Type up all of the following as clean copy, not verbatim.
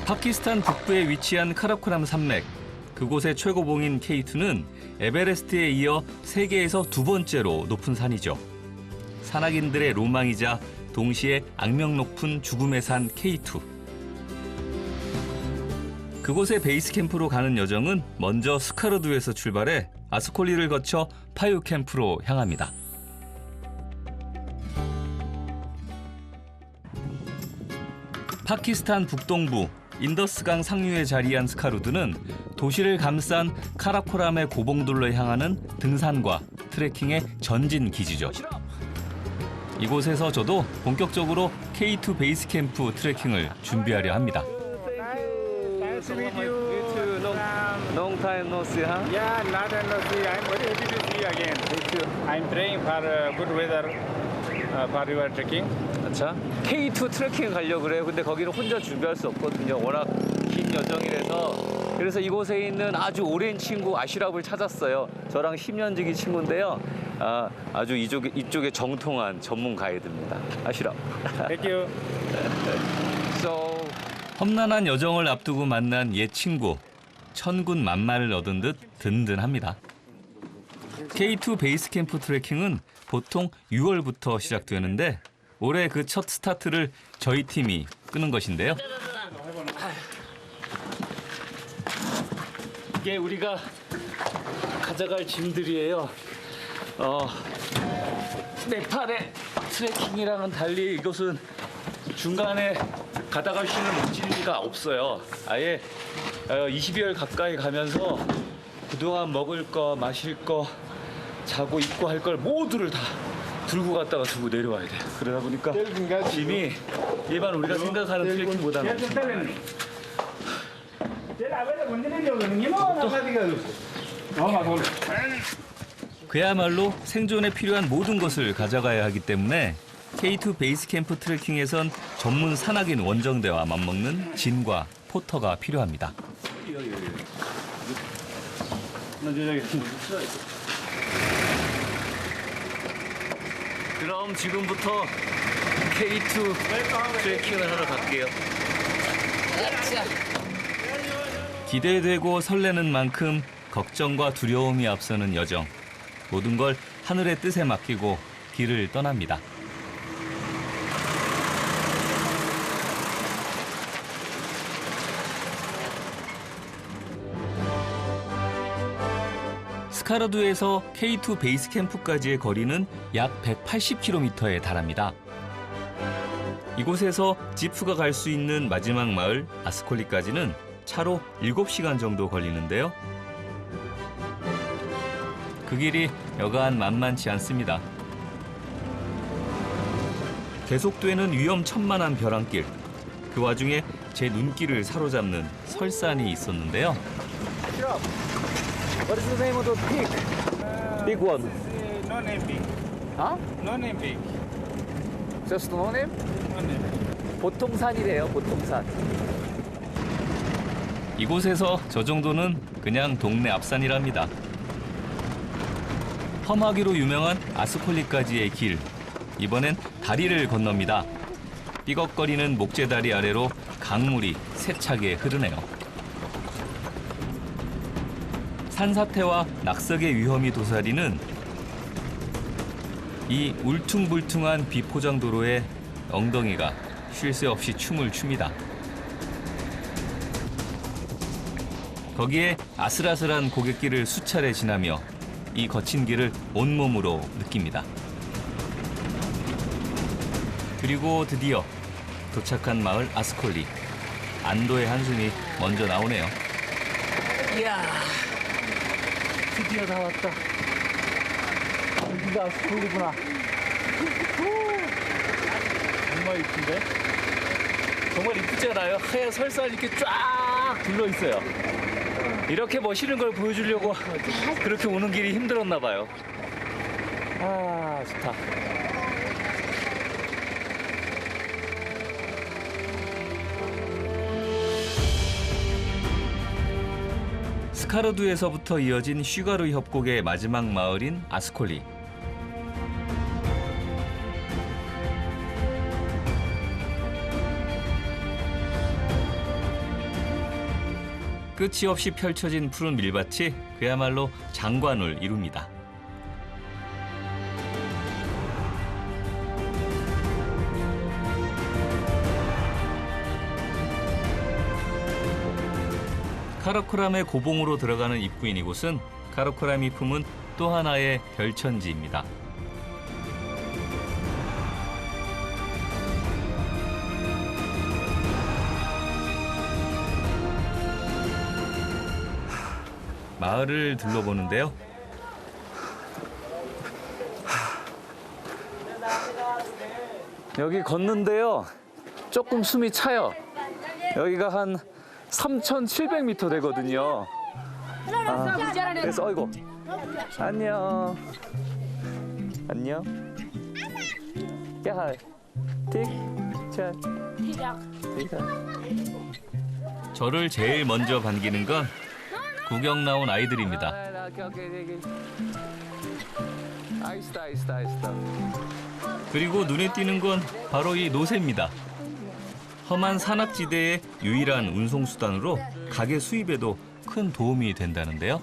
파키스탄 북부에 위치한 카라코람 산맥. 그곳의 최고봉인 K2는 에베레스트에 이어 세계에서 두 번째로 높은 산이죠. 산악인들의 로망이자 동시에 악명 높은 죽음의 산 K2. 그곳의 베이스 캠프로 가는 여정은 먼저 스카르두에서 출발해 아스콜리를 거쳐 파유 캠프로 향합니다. 파키스탄 북동부 인더스강 상류에 자리한 스카르두는 도시를 감싼 카라코람의 고봉돌로 향하는 등산과 트레킹의 전진 기지죠. 이곳에서 저도 본격적으로 K2 베이스 캠프 트레킹을 준비하려 합니다. Nice to meet you. Long time no see, huh? Yeah, not no see. I'm very happy to see you again. Thank you. I'm praying for good weather for your trekking. 자, K2 트레킹 가려고 그래요. 근데 거기는 혼자 준비할 수 없거든요. 워낙 긴 여정이라서. 그래서 이곳에 있는 아주 오랜 친구 아시랍을 찾았어요. 저랑 10년 지기 친구인데요. 아주 이쪽에 정통한 전문 가이드입니다. 아시랍. Thank you. So, 험난한 여정을 앞두고 만난 옛 친구. 천군 만마를 얻은 듯 든든합니다. K2 베이스 캠프 트레킹은 보통 6월부터 시작되는데 올해 그 첫 스타트를 저희 팀이 끄는 것인데요. 이게 우리가 가져갈 짐들이에요. 네팔의 트레킹이랑은 달리 이것은 중간에 가다가 쉬는 목적지가 없어요. 아예 20여일 가까이 가면서 그동안 먹을 거, 마실 거, 자고 입고 할 걸 모두를 다 들고 갔다가 들고 내려와야 돼요. 그러다 보니까 짐이 일반 우리가 생각하는 트레킹보다는 엄청 많아요. 그야말로 생존에 필요한 모든 것을 가져가야 하기 때문에 K2 베이스 캠프 트레킹에선 전문 산악인 원정대와 맞먹는 진과 포터가 필요합니다. 그럼 지금부터 K2 트레킹을 하러 갈게요. 기대되고 설레는 만큼 걱정과 두려움이 앞서는 여정. 모든 걸 하늘의 뜻에 맡기고 길을 떠납니다. 스카르두에서 K2 베이스 캠프까지의 거리는 약 180km에 달합니다. 이곳에서 지프가 갈 수 있는 마지막 마을 아스콜리까지는 차로 7시간 정도 걸리는데요. 그 길이 여간 만만치 않습니다. 계속되는 위험천만한 벼랑길. 그 와중에 제 눈길을 사로잡는 설산이 있었는데요. What is the name of the peak? Big one. No name big. Huh? No name big. Just no name? No name. 보통산이래요, 보통산. 이곳에서 저 정도는 그냥 동네 앞산이랍니다. 험하기로 유명한 아스콜리까지의 길. 이번엔 다리를 건넙니다. 삐걱거리는 목재다리 아래로 강물이 세차게 흐르네요. 산사태와 낙석의 위험이 도사리는 이 울퉁불퉁한 비포장도로에 엉덩이가 쉴 새 없이 춤을 춥니다. 거기에 아슬아슬한 고갯길을 수차례 지나며 이 거친 길을 온몸으로 느낍니다. 그리고 드디어 도착한 마을 아스콜리. 안도의 한숨이 먼저 나오네요. 이야, 드디어 다 왔다. 여기가 아스콜리구나. 정말 이쁜데? 정말 이쁘잖아요. 하얀 설산이 이렇게 쫙 둘러 있어요. 이렇게 멋있는 걸 보여주려고 그렇게 오는 길이 힘들었나 봐요. 아, 좋다. 스카르두에서부터 이어진 슈가루 협곡의 마지막 마을인 아스콜리. 끝이 없이 펼쳐진 푸른 밀밭이 그야말로 장관을 이룹니다. 카라코람의 고봉으로 들어가는 입구인 이곳은 카라코람이 품은 또 하나의 별천지입니다. 마을을 둘러보는데요. 여기 걷는데요. 조금 숨이 차요. 여기가 한 3,700m 되거든요. 그래서 어이구. 안녕. 안녕. 야, 틱, 차, 저를 제일 먼저 반기는 건 구경 나온 아이들입니다. 그리고 눈에 띄는 건 바로 이 노새입니다. 험한 산악지대의 유일한 운송수단으로 가게 수입에도 큰 도움이 된다는데요.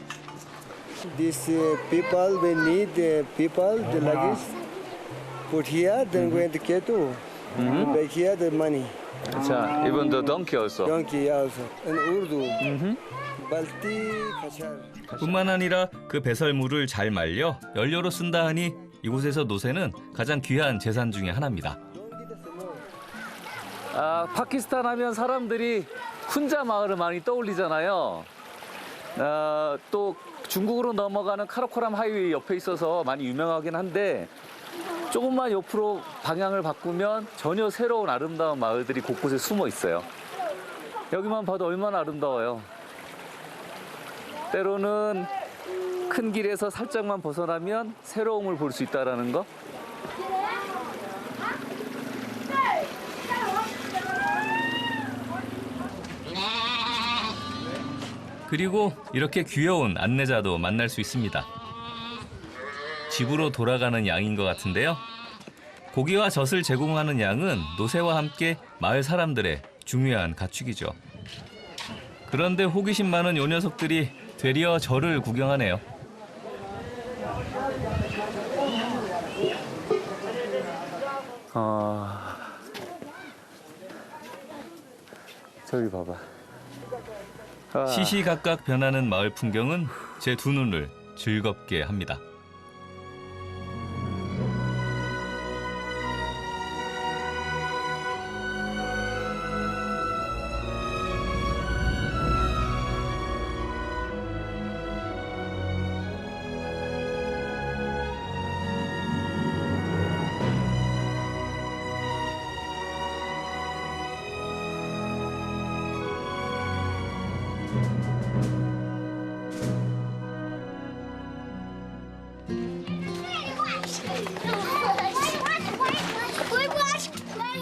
These people, we need people, the luggage, put here, then go into Ketu, back here the money, 자, even the donkey also. donkey also, and Urdu, Balti, Khachar. 뿐만 아니라 그 배설물을 잘 말려 연료로 쓴다 하니 이곳에서 노새는 가장 귀한 재산 중에 하나입니다. 아, 파키스탄 하면 사람들이 훈자 마을을 많이 떠올리잖아요. 또 중국으로 넘어가는 카라코람 하이웨이 옆에 있어서 많이 유명하긴 한데 조금만 옆으로 방향을 바꾸면 전혀 새로운 아름다운 마을들이 곳곳에 숨어 있어요. 여기만 봐도 얼마나 아름다워요. 때로는 큰 길에서 살짝만 벗어나면 새로움을 볼 수 있다는 거. 그리고 이렇게 귀여운 안내자도 만날 수 있습니다. 집으로 돌아가는 양인 것 같은데요. 고기와 젖을 제공하는 양은 노새와 함께 마을 사람들의 중요한 가축이죠. 그런데 호기심 많은 요 녀석들이 되려 저를 구경하네요. 저기 봐봐. 시시각각 변하는 마을 풍경은 제 두 눈을 즐겁게 합니다.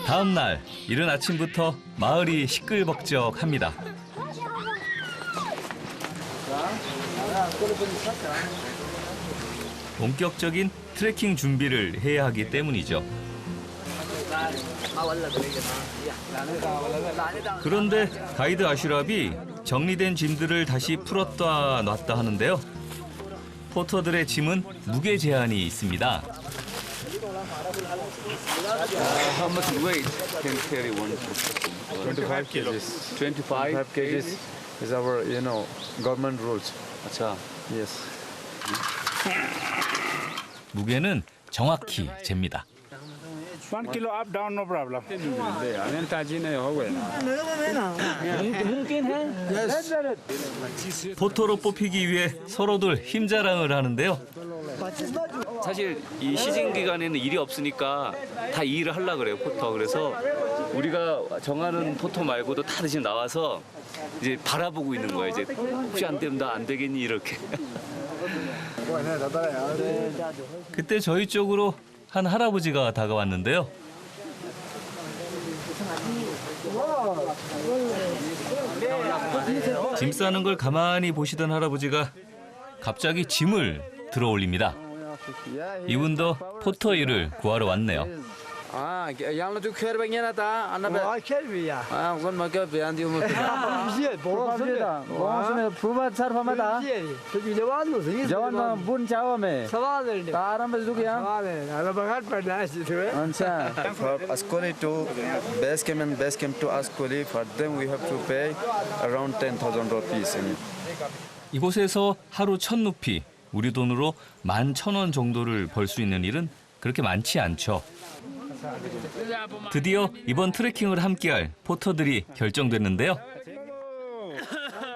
다음 날 이른 아침부터 마을이 시끌벅적합니다. 본격적인 트레킹 준비를 해야 하기 때문이죠. 그런데 가이드 아슈랍이 정리된 짐들을 다시 풀었다 놨다 하는데요. 포터들의 짐은 무게 제한이 있습니다. How much weight can carry one? 25 kgs. 25 kgs is our, government rules. 자, Yes. 무게는 정확히 잽니다. 1 kilo up, down, no problem. 포터로 뽑히기 위해 서로들 힘자랑을 하는데요. 사실 이 시즌 기간에는 일이 없으니까 다 이 일을 하려고 그래요, 포터. 그래서 우리가 정하는 포터 말고도 다들 지금 나와서 이제 바라보고 있는 거예요. 이제 혹시 안 되면 나 안 되겠니 이렇게. 그때 저희 쪽으로 한 할아버지가 다가왔는데요. 짐 싸는 걸 가만히 보시던 할아버지가 갑자기 짐을 들어 올립니다. 이분도 포터 일을 구하러 왔네요. yang tu khair bangnya ta anak kelbiya. kon maka beyan diu mesti Biye 부밥니다. 봉수네 부밥 차르파마다. Tabi jawan mo singi. जवान बुन चावमे Sawal ne. तारम बजुकिया Sawal ne. Ala bagat padna si tu. अच्छा For Ascoli to base camp and base camp to Ascoli, for them we have to pay around 10,000 rupees. 이곳에서 하루 1,000루피, 우리 돈으로 11,000원 정도를 벌 수 있는 일은 그렇게 많지 않죠. 드디어 이번 트레킹을 함께할 포터들이 결정됐는데요.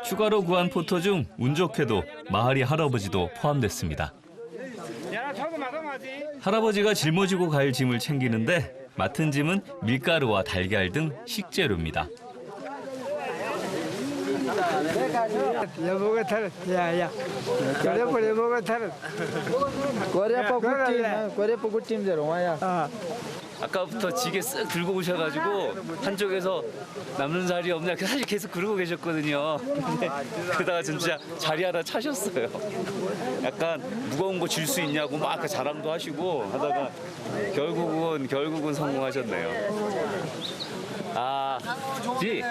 추가로 구한 포터 중 운 좋게도 마하리 할아버지도 포함됐습니다. 할아버지가 짊어지고 갈 짐을 챙기는데 맡은 짐은 밀가루와 달걀 등 식재료입니다. Yaboga thar. Ya. Kare yaboga thar. Korea पकुटीम कोरिया पकुटीम जरो वा야 아까부터 지게 쓱 들고 오셔가지고 한쪽에서 남는 자리 없냐 사실 계속 그러고 계셨거든요. 근데 그러다가 진짜 자리 하나 차셨어요. 약간 무거운 거 줄 수 있냐고 막 아까 자랑도 하시고 하다가 결국은 성공하셨네요. 지?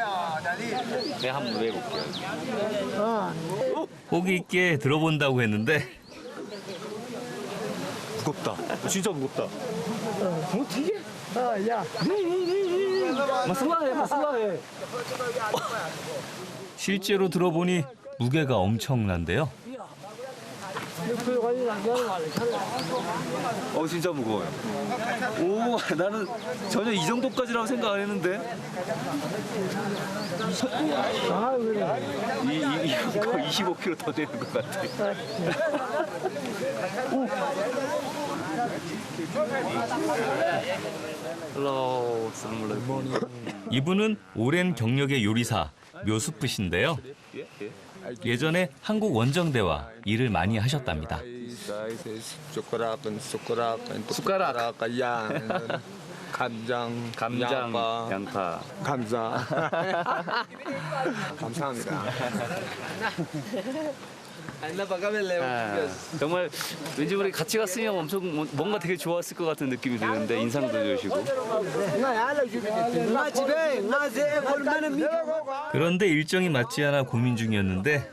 네, 한번 해볼게요. 호기 있게 들어본다고 했는데 무겁다. 진짜 무겁다. Ya. 마슬라해. 실제로 들어보니 무게가 엄청난데요. 진짜 무거워요. 오, 나는 전혀 이 정도까지라고 생각 안 했는데. 이거 25kg 더 되는 것 같아. 헬로, 이분은 오랜 경력의 요리사 묘수프 씨인데요. 예전에 한국 원정대와 일을 많이 하셨답니다. 숟가락, 간장, 감장, 양파. 감사. 감사합니다. 정말 왠지 우리 같이 갔으면 엄청 뭔가 되게 좋았을 것 같은 느낌이 드는데 인상도 좋으시고. 그런데 일정이 맞지 않아 고민 중이었는데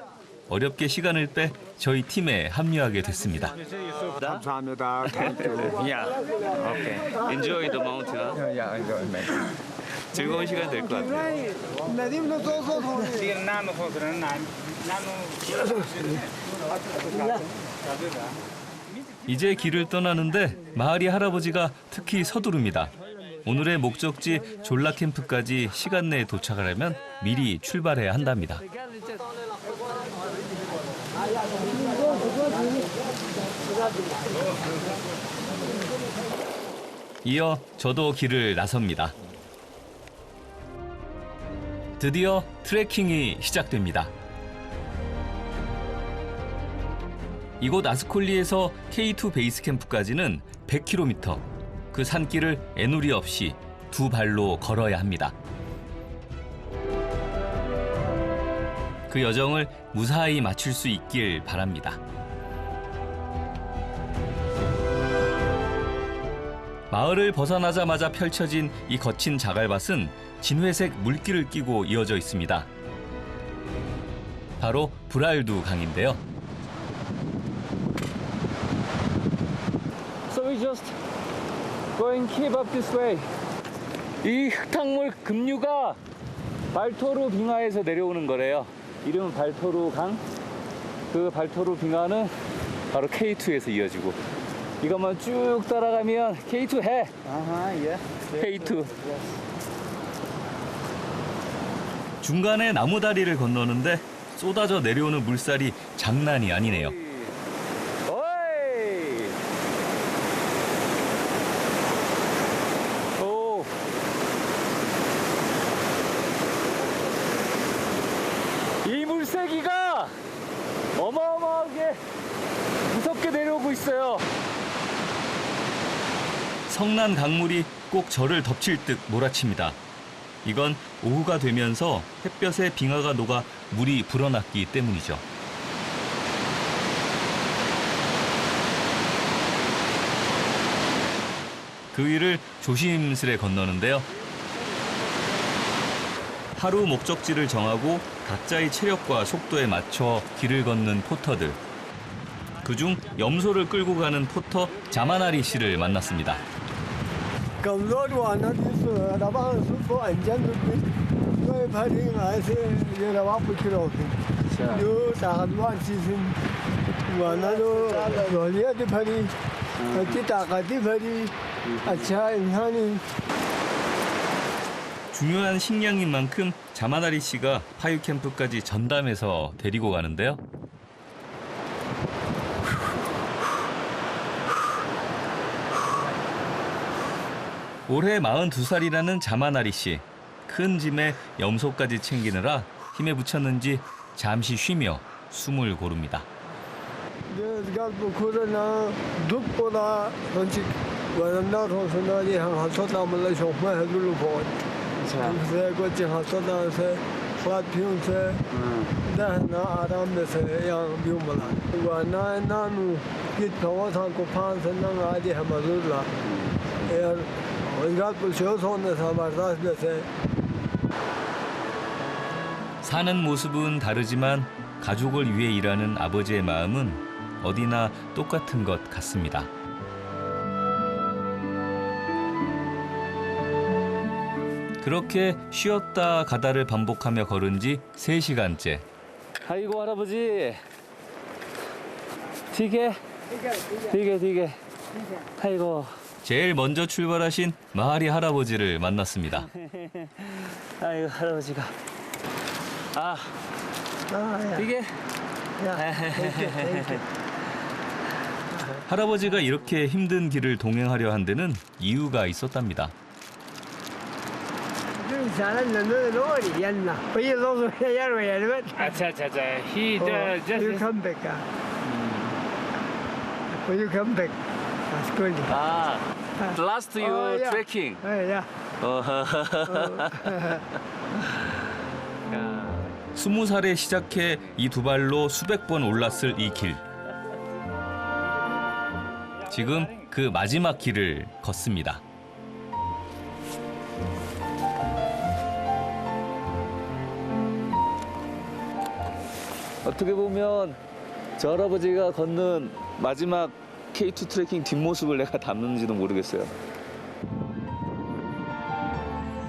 어렵게 시간을 빼 저희 팀에 합류하게 됐습니다. 감사합니다. 야, 오케이. Enjoy the mountain. 즐거운 시간 될 것 같아요. Sige nano fosran nano. 이제 길을 떠나는데 마하리 할아버지가 특히 서두릅니다. 오늘의 목적지 졸라 캠프까지 시간 내에 도착하려면 미리 출발해야 한답니다. 이어 저도 길을 나섭니다. 드디어 트레킹이 시작됩니다. 이곳 아스콜리에서 K2 베이스 캠프까지는 100km. 그 산길을 애누리 없이 두 발로 걸어야 합니다. 그 여정을 무사히 마칠 수 있길 바랍니다. 마을을 벗어나자마자 펼쳐진 이 거친 자갈밭은 진회색 물길을 끼고 이어져 있습니다. 바로 브랄두 강인데요. So we just going keep up this way. 이 흙탕물 급류가 발토루 빙하에서 내려오는 거래요. 이름은 발토루 강. 그 발토루 빙하는 바로 K2에서 이어지고 이것만 쭉 따라가면 K2 해. K2. 중간에 나무 다리를 건너는데 쏟아져 내려오는 물살이 장난이 아니네요. 오이. 오. 이 물세기가 어마어마하게 무섭게 내려오고 있어요. 성난 강물이 꼭 저를 덮칠 듯 몰아칩니다. 이건 오후가 되면서 햇볕에 빙하가 녹아 물이 불어났기 때문이죠. 그 위를 조심스레 건너는데요. 하루 목적지를 정하고 각자의 체력과 속도에 맞춰 길을 걷는 포터들. 그중 염소를 끌고 가는 포터 자마나리 씨를 만났습니다. कमजोर वाना रवा सुबह अंजन तो भरी ऐसे ये रवा पुछ रहे थे जो ताकतवर चीज वाना तो दौलियत भरी अच्छी ताकती भरी अच्छा इंसानी 중요한 식량인 만큼 자마나리 씨가 파유 캠프까지 전담해서 데리고 가는데요. 올해 42살이라는 자마나리 씨. 큰 짐에 염소까지 챙기느라 힘에 부쳤는지 잠시 쉬며 숨을 고릅니다. 코로나 둑보다 던지 와나 로선다리 한소다 몰라 정말 해둘로 보. 그래서 거치 한소다서 화피운세 다나 아람에서 양 비우몰라. 와나 나누 기타와산 고판선나 아디 하마둘라. 사는 모습은 다르지만 가족을 위해 일하는 아버지의 마음은 어디나 똑같은 것 같습니다. 그렇게 쉬었다 가다를 반복하며 걸은 지 3시간째. 아이고 할아버지. 되게. 아이고. 제일 먼저 출발하신 마하리 할아버지를 만났습니다. 아이고 할아버지가. 되게. 할아버지가 이렇게 힘든 길을 동행하려 한 데는 이유가 있었답니다. He just come back. Will you come back? School. last year trekking. Yeah. 20살에 시작해 이 두 발로 수백 번 올랐을 이 길. 지금 그 마지막 길을 걷습니다. 어떻게 보면 저 할아버지가 걷는 마지막 K2 트레킹 뒷모습을 내가 담는지도 모르겠어요.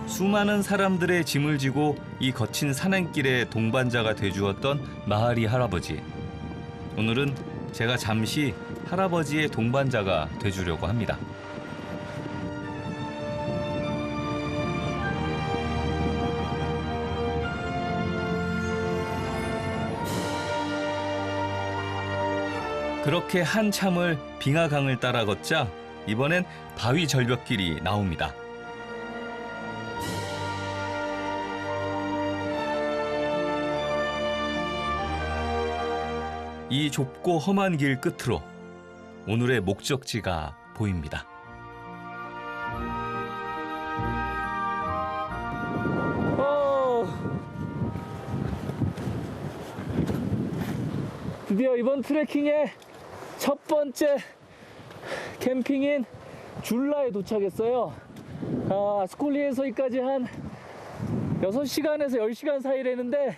수많은 사람들의 짐을 지고 이 거친 산행길의 동반자가 돼주었던 마하리 할아버지. 오늘은 제가 잠시 할아버지의 동반자가 돼주려고 합니다. 그렇게 한참을 빙하강을 따라 걷자 이번엔 바위 절벽길이 나옵니다. 이 좁고 험한 길 끝으로 오늘의 목적지가 보입니다. 드디어 이번 트레킹의 첫 번째 캠핑인 줄라에 도착했어요. 스콜리에서 여기까지 한 6시간에서 10시간 사이라는데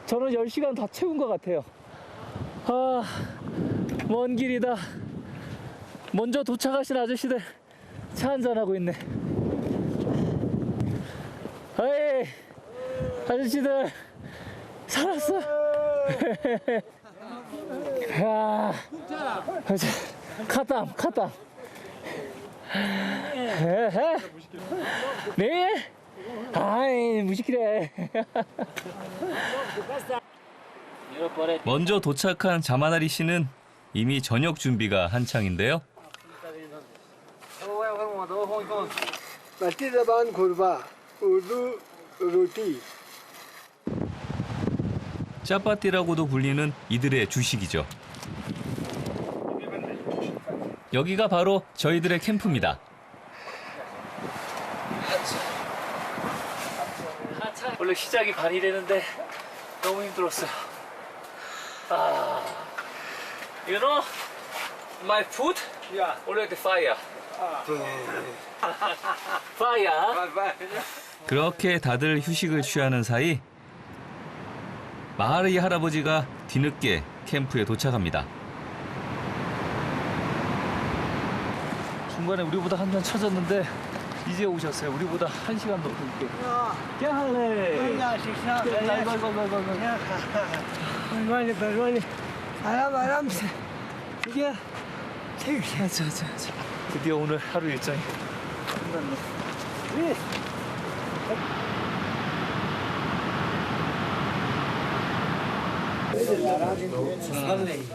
저는 10시간 다 채운 것 같아요. 먼 길이다. 먼저 도착하신 아저씨들 차 한잔하고 있네. 에이, 아저씨들 살았어. 카땀. 네? 아이, 무식이래. 먼저 도착한 자마나리 씨는 이미 저녁 준비가 한창인데요. जबान खुरबा उर्दू रोटी 짜파띠라고도 불리는 이들의 주식이죠. 여기가 바로 저희들의 캠프입니다. 원래 시작이 반이 되는데 너무 힘들었어요. You know, my food already fire. 그렇게 다들 휴식을 취하는 사이 마하리 할아버지가 뒤늦게 캠프에 도착합니다. 중간에 우리보다 한 번 쳐졌는데 이제 오셨어요. 우리보다 1시간 넘게. 깨할래. परवाने परवाने आराम आराम से ठीक है ठीक है अच्छा अच्छा अच्छा 드디어 오늘 하루 일정이 끝났네.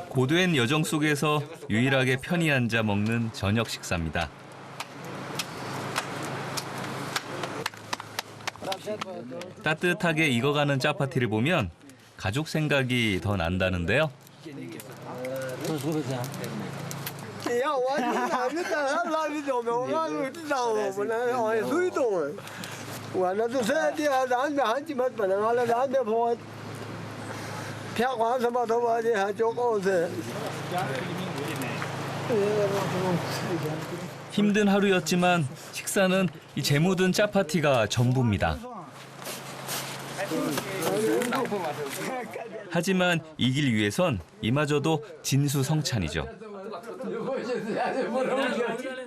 고된 여정 속에서 유일하게 편히 앉아 먹는 저녁 식사입니다. 따뜻하게 익어가는 짜파티를 보면 가족 생각이 더 난다는데요. या वाली हमने तरह लावी दो मैं वो जाओ बना और सुई तो वाला तो से दिया दान में हां मत बना वाला दान में बहुत क्या कौन सा बात हुआ जे हां जो को से 힘든 하루였지만 식사는 이 재묻은 짜파티가 전부입니다. 하지만 이길 위해선 이마저도 진수성찬이죠.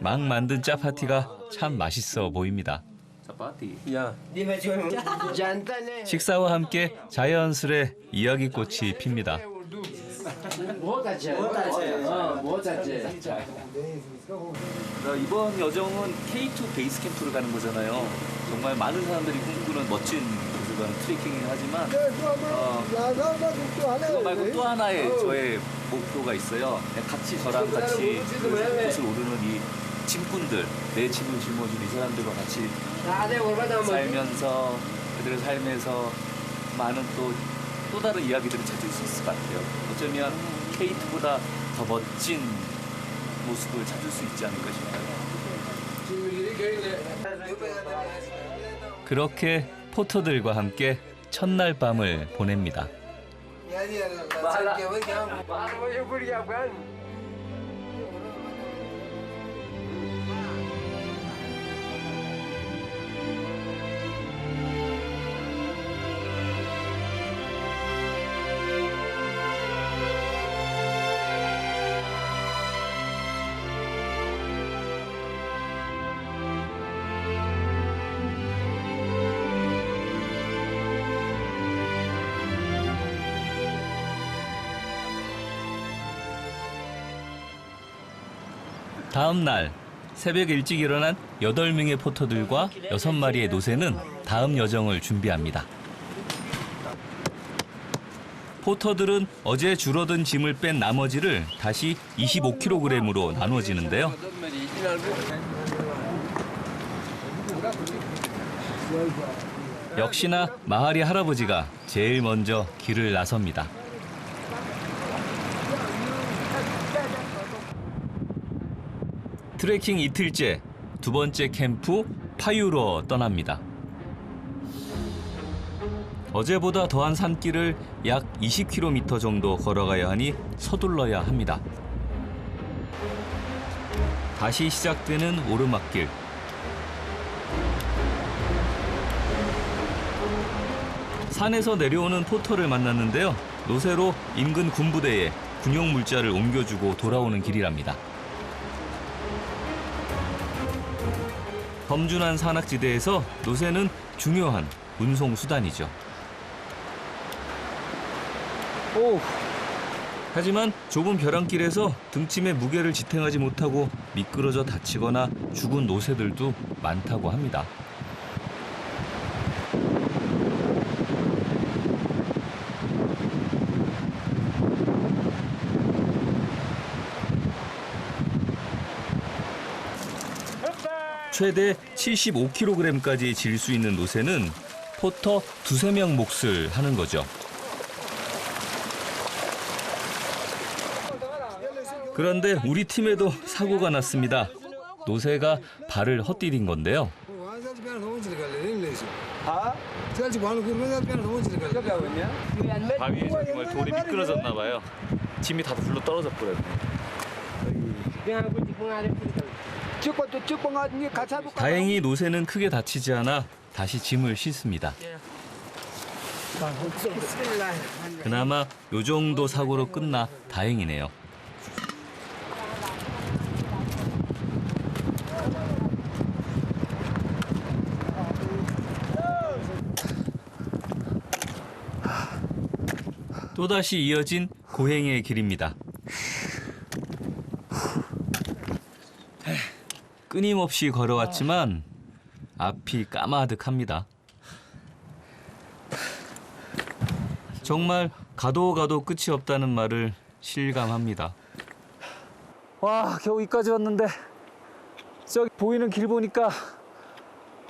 막 만든 짜파티가 참 맛있어 보입니다. 식사와 함께 자연스레 이야기꽃이 핍니다. 이번 여정은 K2 베이스 캠프를 가는 거잖아요. 정말 많은 사람들이 꿈꾸는 멋진 곳을 가는 트레킹이긴 하지만 그거 말고 또 하나의 저의 목표가 있어요. 같이 저랑 같이 그 곳을 오르는 이 짐꾼들, 내 짐을 짊어진 이 사람들과 같이 살면서 그들의 삶에서 많은 또 다른 이야기들을 찾을 수 있을 것 같아요. 어쩌면 K2보다 더 멋진 모습을 찾을 수 있지 않을까 싶어요. 그렇게 포터들과 함께 첫날 밤을 보냅니다. 다음 날 새벽 일찍 일어난 8명의 포터들과 6마리의 노새는 다음 여정을 준비합니다. 포터들은 어제 줄어든 짐을 뺀 나머지를 다시 25kg으로 나누어지는데요. 역시나 마하리 할아버지가 제일 먼저 길을 나섭니다. 트레킹 이틀째, 두 번째 캠프 파유로 떠납니다. 어제보다 더한 산길을 약 20km 정도 걸어가야 하니 서둘러야 합니다. 다시 시작되는 오르막길. 산에서 내려오는 포터를 만났는데요. 노새로 인근 군부대에 군용 물자를 옮겨주고 돌아오는 길이랍니다. 험준한 산악지대에서 노새는 중요한 운송 수단이죠. 하지만 좁은 벼랑길에서 등짐의 무게를 지탱하지 못하고 미끄러져 다치거나 죽은 노새들도 많다고 합니다. 최대 75kg까지 질 수 있는 노새는 포터 2~3명 몫을 하는 거죠. 그런데 우리 팀에도 사고가 났습니다. 노새가 발을 헛디딘 건데요. 바위에서 정말 돌이 미끄러졌나 봐요. 짐이 다 불러 떨어져 버렸네. 다행히 노새는 크게 다치지 않아 다시 짐을 싣습니다. 그나마 요 정도 사고로 끝나 다행이네요. 또다시 이어진 고행의 길입니다. 끊임없이 걸어왔지만 앞이 까마득합니다. 정말 가도 끝이 없다는 말을 실감합니다. 와, 겨우 여기까지 왔는데 저기 보이는 길 보니까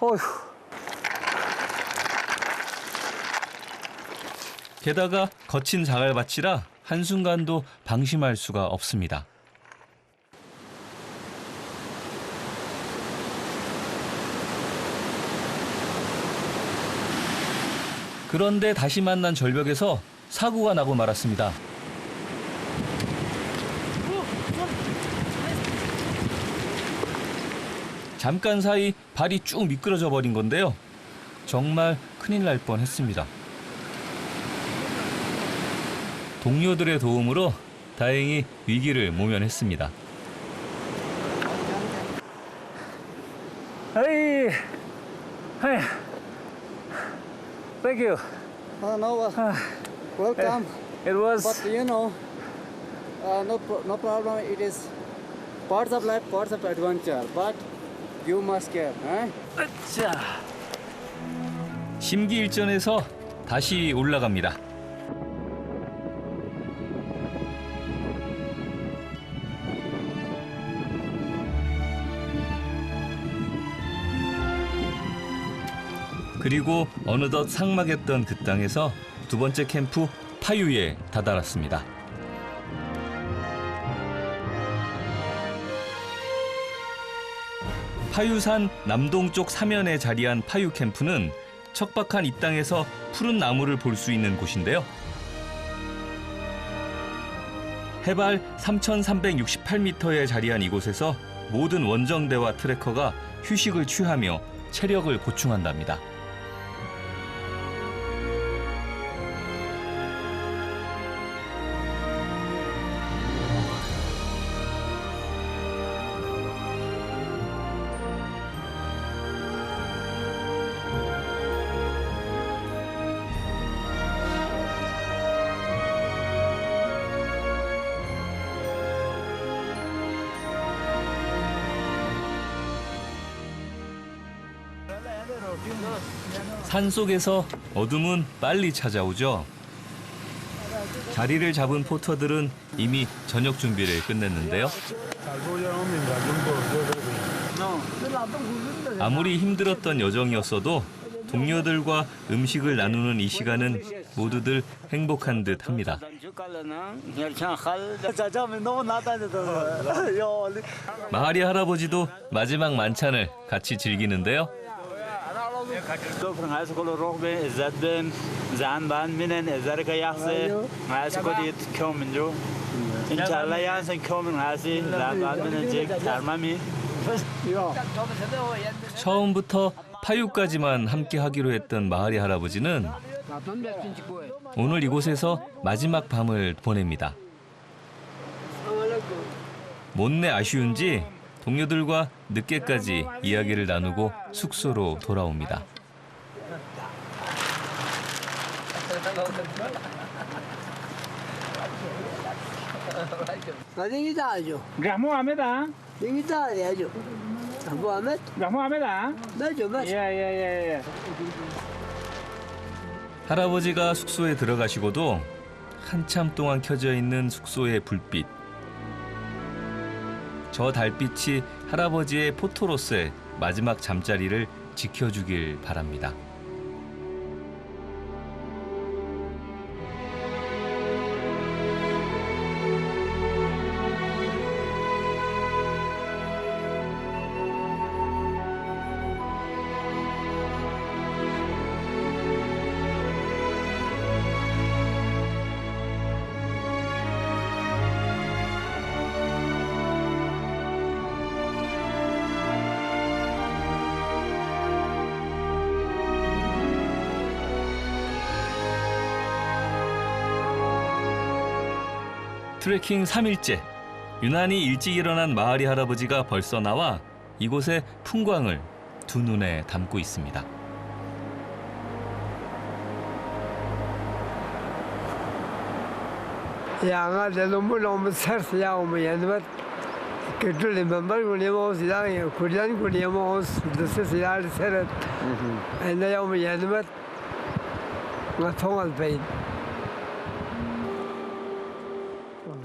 어휴. 게다가 거친 자갈밭이라 한순간도 방심할 수가 없습니다. 그런데 다시 만난 절벽에서 사고가 나고 말았습니다. 잠깐 사이 발이 쭉 미끄러져 버린 건데요. 정말 큰일 날 뻔했습니다. 동료들의 도움으로 다행히 위기를 모면했습니다. Hey, hey, thank you. No, welcome. It was But you know, no problem. It is parts of life, parts of adventure. But you must care. 자, 심기일전에서 다시 올라갑니다. 그리고 어느덧 삭막했던 그 땅에서 두 번째 캠프 파유에 다다랐습니다. 파유산 남동쪽 사면에 자리한 파유 캠프는 척박한 이 땅에서 푸른 나무를 볼 수 있는 곳인데요. 해발 3,368m에 자리한 이곳에서 모든 원정대와 트레커가 휴식을 취하며 체력을 보충한답니다. 산속에서 어둠은 빨리 찾아오죠. 자리를 잡은 포터들은 이미 저녁 준비를 끝냈는데요. 아무리 힘들었던 여정이었어도 동료들과 음식을 나누는 이 시간은 모두들 행복한 듯 합니다. 마하리 할아버지도 마지막 만찬을 같이 즐기는데요. 처음부터 파유까지만 함께 하기로 했던 마하리 할아버지는 오늘 이곳에서 마지막 밤을 보냅니다. 못내 아쉬운지 동료들과 늦게까지 이야기를 나누고 숙소로 돌아옵니다. 할아버지가 숙소에 들어가시고도 한참 동안 켜져 있는 숙소의 불빛. 저 달빛이 할아버지의 포토로서의 마지막 잠자리를 지켜주길 바랍니다. 트레킹 3일째. 유난히 일찍 일어난 마하리 할아버지가 벌써 나와 이곳의 풍광을 두 눈에 담고 있습니다. 양아 대놈을 너무 살스야 오면 얘는 그들 멤버 군이모 시장에 군단 군이모 스스시알 세르 내가 오면 얘는 뭐 통할 베인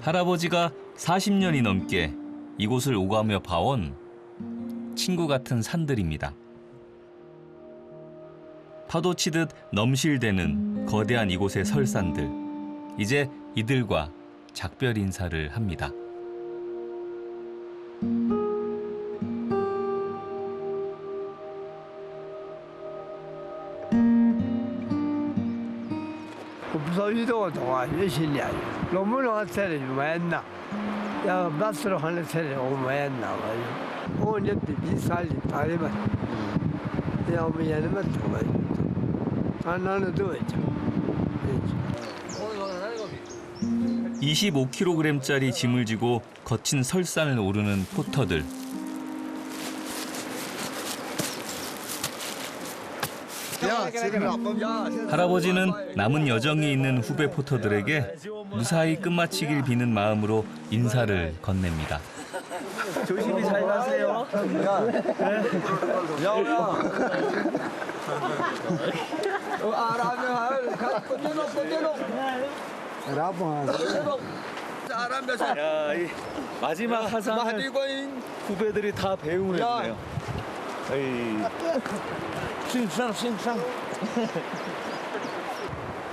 할아버지가 40년이 넘게 이곳을 오가며 봐온 친구 같은 산들입니다. 파도치듯 넘실대는 거대한 이곳의 설산들. 이제 이들과 작별 인사를 합니다. 무서위도 동안 열심히 하죠. 너무나 화살이 많나. 야, 낯으로 하는 살이 오만나 봐요. 오늘 비살이 다리만. 야, 오면 얘는 또 나는 도와줘. 25kg짜리 짐을 지고 거친 설산을 오르는 포터들. 할아버지는 남은 여정이 있는 후배 포터들에게 무사히 끝마치길 비는 마음으로 인사를 건넵니다. 조심히 잘 가세요. 야, 이 마지막 하산을 후배들이 다 배웅을 했네요.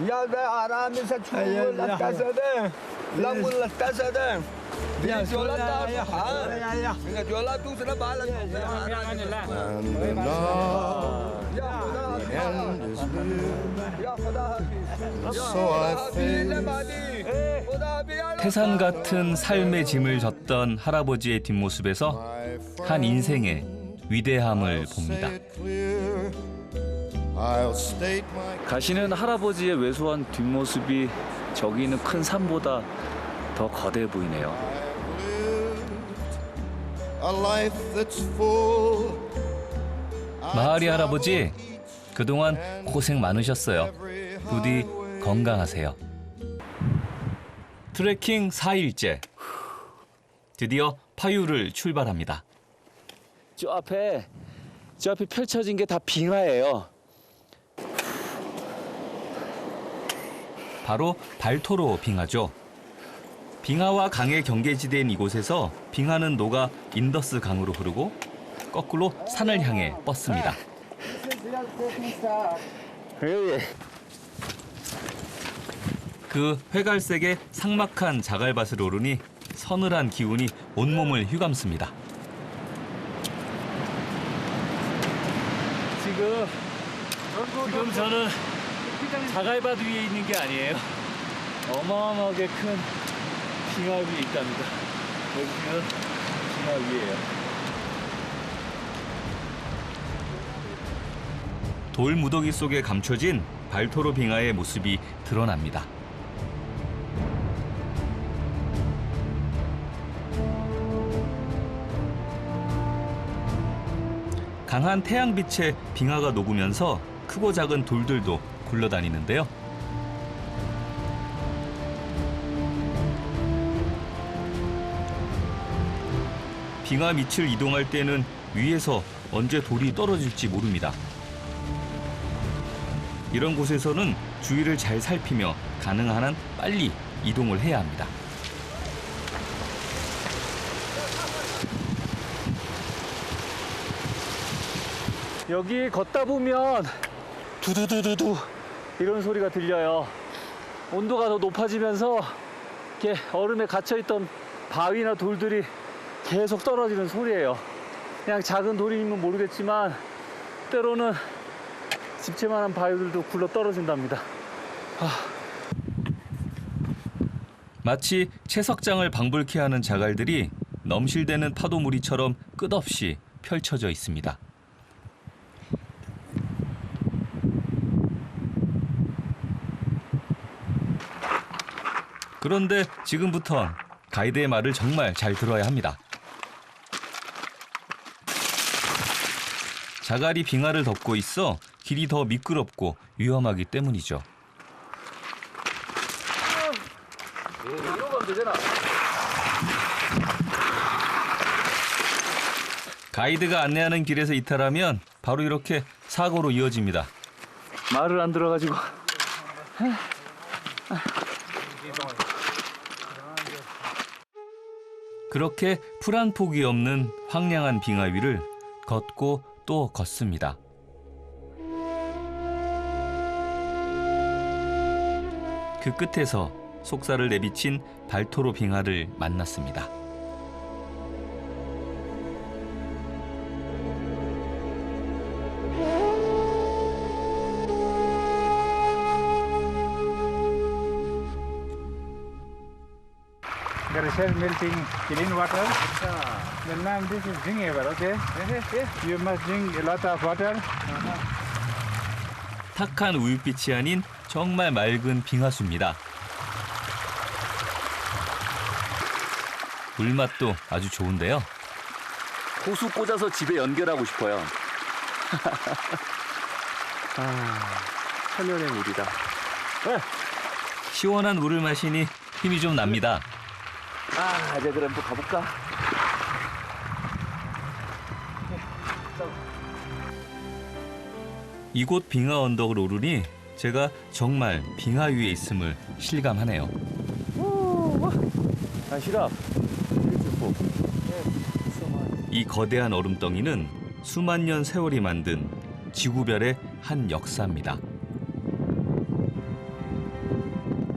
야, 내 아람에서 죽을 놨다서든, 랑물 놨다서든. 야, 졸랐다. 야, 그러니까 졸라 뚜스나 말라. 태산 같은 삶의 짐을 졌던 할아버지의 뒷모습에서 한 인생의 위대함을 봅니다. 가시는 할아버지의 왜소한 뒷모습이 저기 있는 큰 산보다 더 거대해 보이네요. 마하리 할아버지, 그동안 고생 많으셨어요. 부디 건강하세요. 트레킹 4일째. 드디어 파유를 출발합니다. 저 앞에 펼쳐진 게 다 빙하예요. 바로 발토로 빙하죠. 빙하와 강의 경계지대인 이곳에서 빙하는 녹아 인더스 강으로 흐르고 거꾸로 산을 향해 뻗습니다. 그 회갈색의 삭막한 자갈밭을 오르니 서늘한 기운이 온몸을 휘감습니다. 지금 저는 자갈밭 위에 있는 게 아니에요. 어마어마하게 큰 빙하 위에 있답니다. 여기는 빙하 위에요. 돌 무더기 속에 감춰진 발토로 빙하의 모습이 드러납니다. 강한 태양빛에 빙하가 녹으면서 크고 작은 돌들도 굴러다니는데요. 빙하 밑을 이동할 때는 위에서 언제 돌이 떨어질지 모릅니다. 이런 곳에서는 주위를 잘 살피며 가능한 한 빨리 이동을 해야 합니다. 여기 걷다 보면 두두두두두 이런 소리가 들려요. 온도가 더 높아지면서 이렇게 얼음에 갇혀있던 바위나 돌들이 계속 떨어지는 소리예요. 그냥 작은 돌이면 모르겠지만 때로는 집채만한 바위들도 굴러 떨어진답니다. 마치 채석장을 방불케 하는 자갈들이 넘실대는 파도무리처럼 끝없이 펼쳐져 있습니다. 그런데 지금부턴 가이드의 말을 정말 잘 들어야 합니다. 자갈이 빙하를 덮고 있어 길이 더 미끄럽고 위험하기 때문이죠. 이러면 되잖아. 가이드가 안내하는 길에서 이탈하면 바로 이렇게 사고로 이어집니다. 말을 안 들어가지고. 그렇게 풀 한 폭이 없는 황량한 빙하 위를 걷고 또 걷습니다. 그 끝에서 속살을 내비친 발토로 빙하를 만났습니다. Glacier melting clean water. Then ma'am, this is drinkable, okay? You must drink a lot of water. 탁한 우윳빛이 아닌 정말 맑은 빙하수입니다. 물맛도 아주 좋은데요. 호수 꽂아서 집에 연결하고 싶어요. 천연의 물이다. 시원한 물을 마시니 힘이 좀 납니다. 이제 그럼 또 가볼까? 이곳 빙하 언덕을 오르니 제가 정말 빙하 위에 있음을 실감하네요. 시랍. 이 거대한 얼음덩이는 수만 년 세월이 만든 지구별의 한 역사입니다.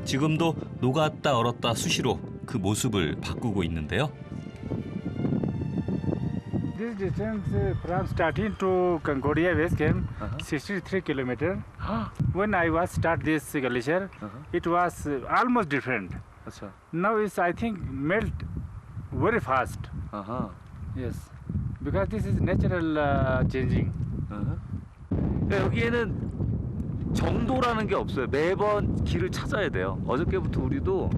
지금도 녹았다 얼었다 수시로 그 모습을 바꾸고 있는데요. This distance from starting to Concordia Base Camp, 63 kilometer. When I was start this glacier, it was almost different. 그렇죠. Now it's I think melt very fast. 아하. Yes, because this is natural changing. 여기에는 정도라는 게 없어요. 매번 길을 찾아야 돼요. 어저께부터 우리도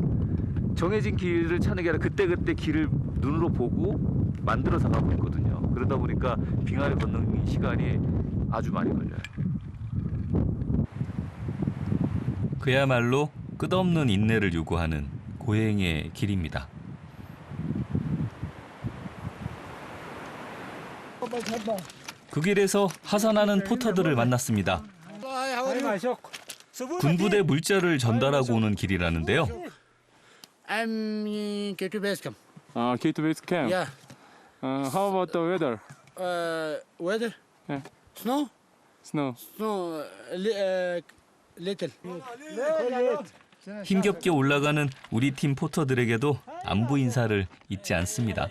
정해진 길을 찾는 게 아니라 그때그때 길을 눈으로 보고 만들어서 가고 있거든요. 그러다 보니까 빙하를 걷는 시간이 아주 많이 걸려요. 그야말로 끝없는 인내를 요구하는 고행의 길입니다. 그 길에서 하산하는 포터들을 만났습니다. 군부대 물자를 전달하고 오는 길이라는데요. I'm K2 base camp. K2 base camp. Yeah. How about the weather? Weather? Yeah. Snow? Snow. Snow. Little. 힘겹게 올라가는 우리 팀 포터들에게도 안부 인사를 잊지 않습니다.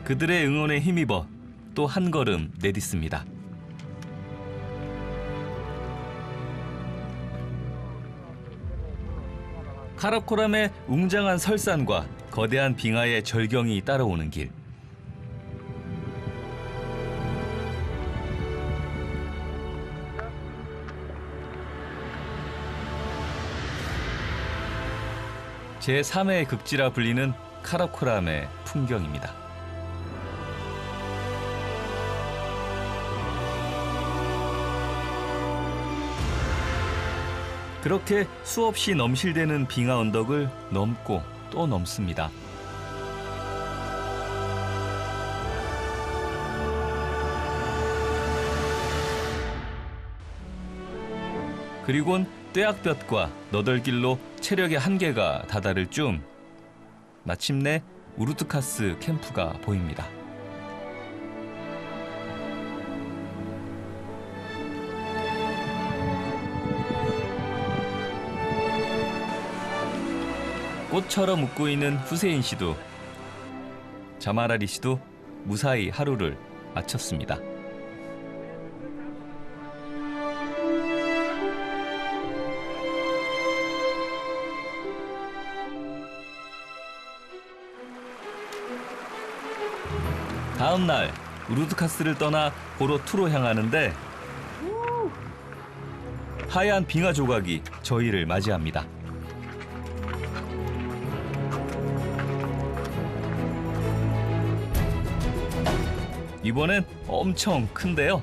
그들의 응원에 힘입어 또 한 걸음 내딛습니다. 카라코람의 웅장한 설산과 거대한 빙하의 절경이 따라오는 길. 제3의 극지라 불리는 카라코람의 풍경입니다. 그렇게 수없이 넘실대는 빙하 언덕을 넘고 또 넘습니다. 그리곤 뙤약볕과 너덜길로 체력의 한계가 다다를 쯤 마침내 우르트카스 캠프가 보입니다. 꽃처럼 웃고 있는 후세인 씨도 자마라리 씨도 무사히 하루를 마쳤습니다. 다음 날 우르드카스를 떠나 고로2로 향하는데 하얀 빙하 조각이 저희를 맞이합니다. 이번엔 엄청 큰데요.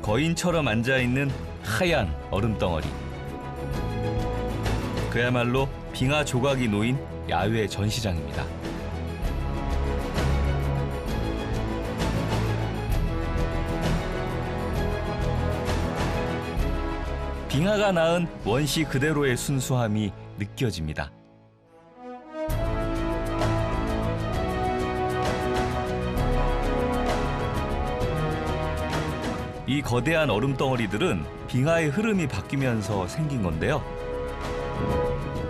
거인처럼 앉아있는 하얀 얼음덩어리. 그야말로 빙하 조각이 놓인 야외 전시장입니다. 빙하가 낳은 원시 그대로의 순수함이 느껴집니다. 이 거대한 얼음덩어리들은 빙하의 흐름이 바뀌면서 생긴 건데요.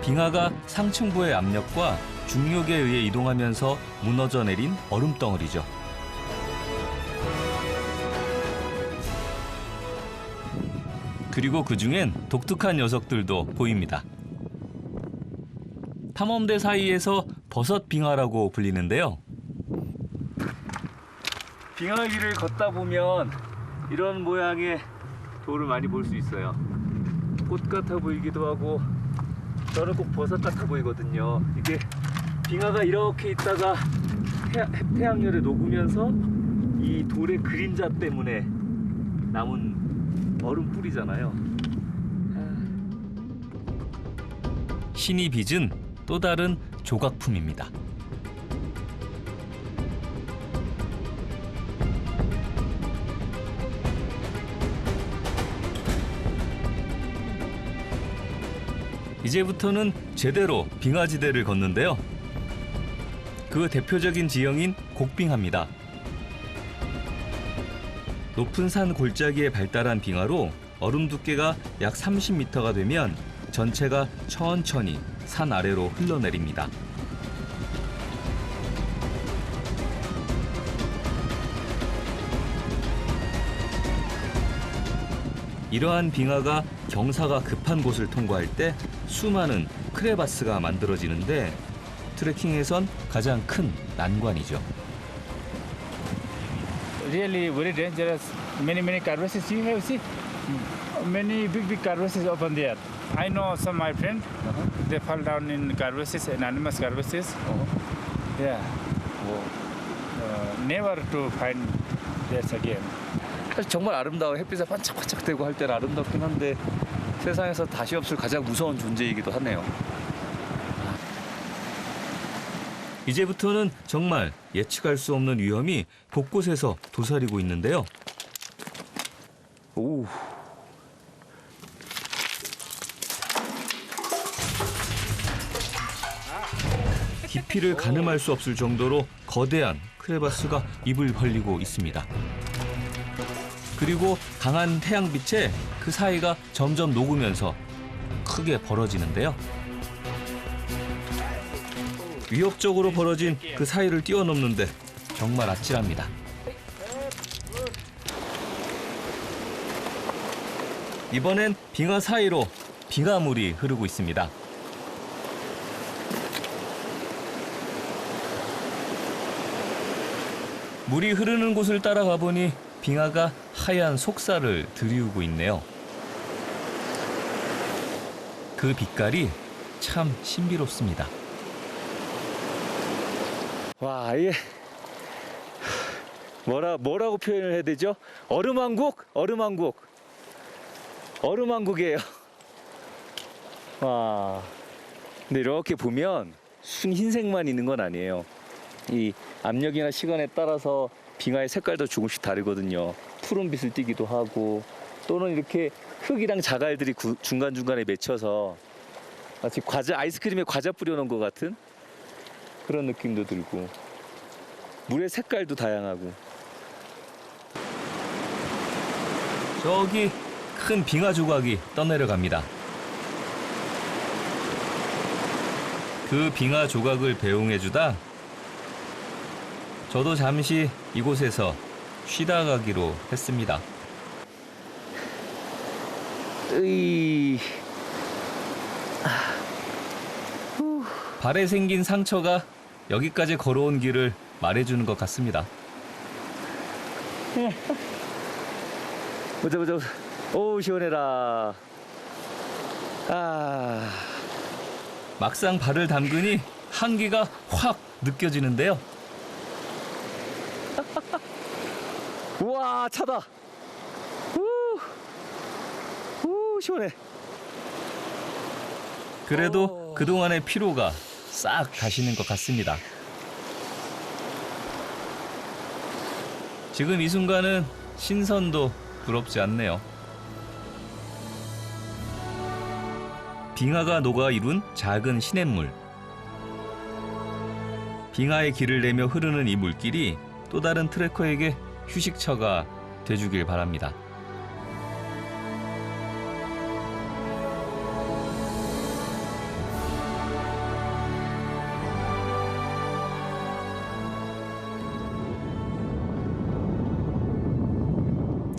빙하가 상층부의 압력과 중력에 의해 이동하면서 무너져 내린 얼음덩어리죠. 그리고 그중엔 독특한 녀석들도 보입니다. 탐험대 사이에서 버섯 빙하라고 불리는데요. 빙하 위를 걷다 보면 이런 모양의 돌을 많이 볼 수 있어요. 꽃 같아 보이기도 하고 저는 꼭 버섯 같아 보이거든요. 이게 빙하가 이렇게 있다가 태양열에 녹으면서 이 돌의 그림자 때문에 남은 얼음 뿌리잖아요. 신이 빚은 또 다른 조각품입니다. 이제부터는 제대로 빙하지대를 걷는데요. 그 대표적인 지형인 곡빙하입니다. 높은 산 골짜기에 발달한 빙하로 얼음 두께가 약 30m가 되면 전체가 천천히 산 아래로 흘러내립니다. 이러한 빙하가 경사가 급한 곳을 통과할 때 수많은 크레바스가 만들어지는데 트레킹에선 가장 큰 난관이죠. Really very dangerous. Many crevasses you have seen. Many big crevasses open there. I know some my friend. They fall down in crevasses, anonymous crevasses. Yeah. Never to find this again. 사실 정말 아름다워. 햇빛에 반짝반짝대고 할 때는 아름답긴 한데 세상에서 다시 없을 가장 무서운 존재이기도 하네요. 이제부터는 정말 예측할 수 없는 위험이 곳곳에서 도사리고 있는데요. 오. 깊이를 가늠할 수 없을 정도로 거대한 크레바스가 입을 벌리고 있습니다. 그리고 강한 태양빛에 그 사이가 점점 녹으면서 크게 벌어지는데요. 위협적으로 벌어진 그 사이를 뛰어넘는데 정말 아찔합니다. 이번엔 빙하 사이로 빙하물이 흐르고 있습니다. 물이 흐르는 곳을 따라가 보니 빙하가 하얀 속살을 들이우고 있네요. 그 빛깔이 참 신비롭습니다. 와, 아예 뭐라고 표현을 해야 되죠? 얼음왕국? 얼음왕국이에요. 와, 근데 이렇게 보면 순 흰색만 있는 건 아니에요. 이 압력이나 시간에 따라서 빙하의 색깔도 조금씩 다르거든요. 푸른빛을 띠기도 하고 또는 이렇게 흙이랑 자갈들이 중간중간에 맺혀서 마치 아이스크림에 과자 뿌려놓은 것 같은 그런 느낌도 들고 물의 색깔도 다양하고. 저기 큰 빙하 조각이 떠내려갑니다. 그 빙하 조각을 배웅해주다 저도 잠시 이곳에서 쉬다 가기로 했습니다. 발에 생긴 상처가 여기까지 걸어온 길을 말해주는 것 같습니다. 보자. 오, 시원해라. 아, 막상 발을 담그니 한기가 확 느껴지는데요. 우와, 차다. 우, 시원해. 그래도 그동안의 피로가 싹 가시는 것 같습니다. 지금 이 순간은 신선도 부럽지 않네요. 빙하가 녹아 이룬 작은 시냇물. 빙하의 길을 내며 흐르는 이 물길이 또 다른 트레커에게 휴식처가 돼주길 바랍니다.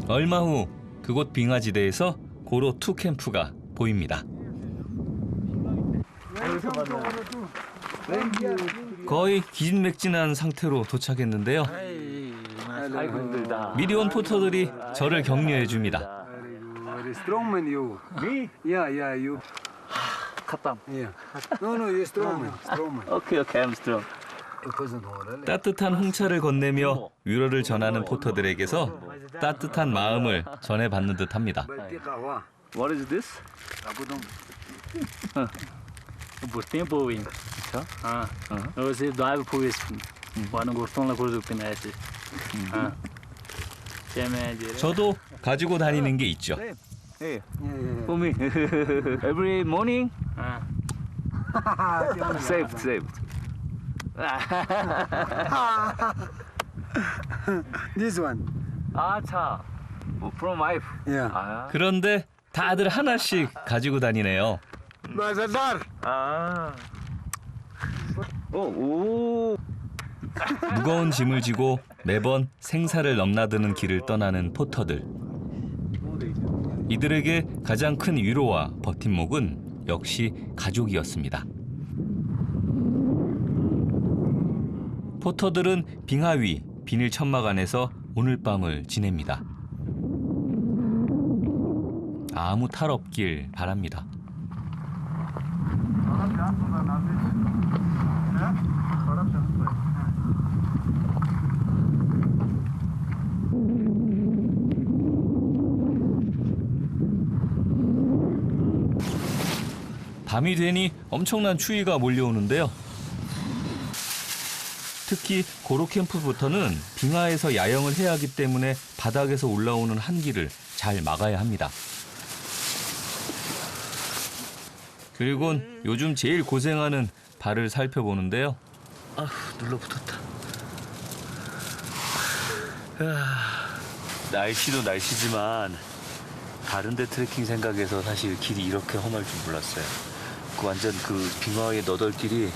얼마 후 그곳 빙하지대에서 고로 투 캠프가 보입니다. 거의 기진맥진한 상태로 도착했는데요. 아이고, 힘들다. 미리 온 포터들이 저를 격려해 줍니다. Very strong man you. Me? Yeah, you. 컵밤. Yeah. No, you're strong man. 오케이, I'm strong. 따뜻한 홍차를 건네며 위로를 전하는 포터들에게서 따뜻한 마음을 전해받는 듯합니다. What is this? Por tempo ainda. Você doava por isso. Quando gostou na coisa do pinete. 저도 가지고 다니는 게 있죠. For me. Every morning. Saved. This one. 아, 차. From wife. Yeah. 아. 그런데 다들 하나씩 가지고 다니네요. 아. 오. 무거운 짐을 지고 매번 생사를 넘나드는 길을 떠나는 포터들. 이들에게 가장 큰 위로와 버팀목은 역시 가족이었습니다. 포터들은 빙하 위 비닐 천막 안에서 오늘 밤을 지냅니다. 아무 탈 없길 바랍니다. 밤이 되니 엄청난 추위가 몰려오는데요. 특히 고로 캠프부터는 빙하에서 야영을 해야 하기 때문에 바닥에서 올라오는 한기를 잘 막아야 합니다. 그리곤 요즘 제일 고생하는 발을 살펴보는데요. 아휴, 눌러붙었다. 날씨도 날씨지만 다른 데 트레킹 생각해서 사실 길이 이렇게 험할 줄 몰랐어요. 그 완전 그 빙하의 너덜길이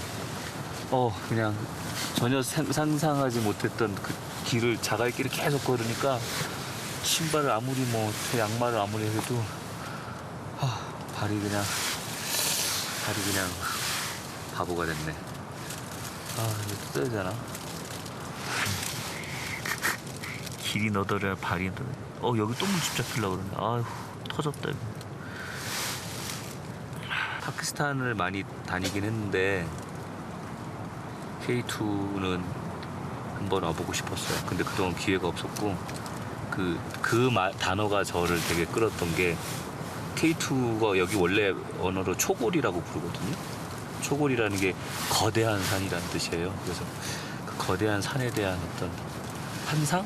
그냥 전혀 상상하지 못했던 그 길을 자갈길을 계속 걸으니까 신발을 아무리 제 양말을 아무리 해도 발이 그냥 바보가 됐네. 이거 또 떠야 되나? 길이 너덜해 발이 너덜해. 여기 또 물집 잡히려고 그러네. 아휴, 터졌다 이거. 파키스탄을 많이 다니긴 했는데 K2는 한번 와보고 싶었어요. 근데 그동안 기회가 없었고 단어가 저를 되게 끌었던 게 K2가 여기 원래 언어로 초골이라고 부르거든요. 초골이라는 게 거대한 산이라는 뜻이에요. 그래서 그 거대한 산에 대한 어떤 환상?